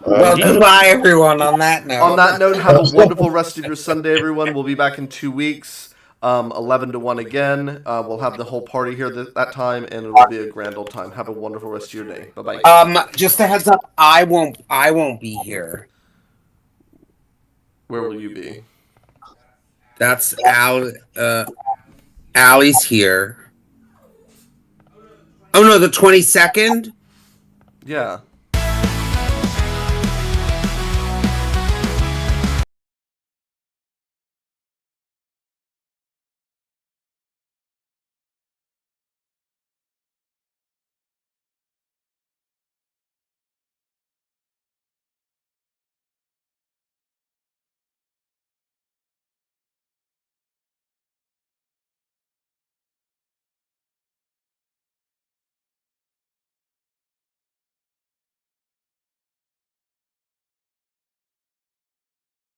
Well, goodbye, everyone. On that note. On that note, have a wonderful rest of your Sunday, everyone. We'll be back in 2 weeks, 11 to 1 again. We'll have the whole party here that time, and it will be a grand old time. Have a wonderful rest of your day. Bye-bye. Just a heads up, I won't be here. Where will you be? That's Allie's here. Oh no, the 22nd? Yeah.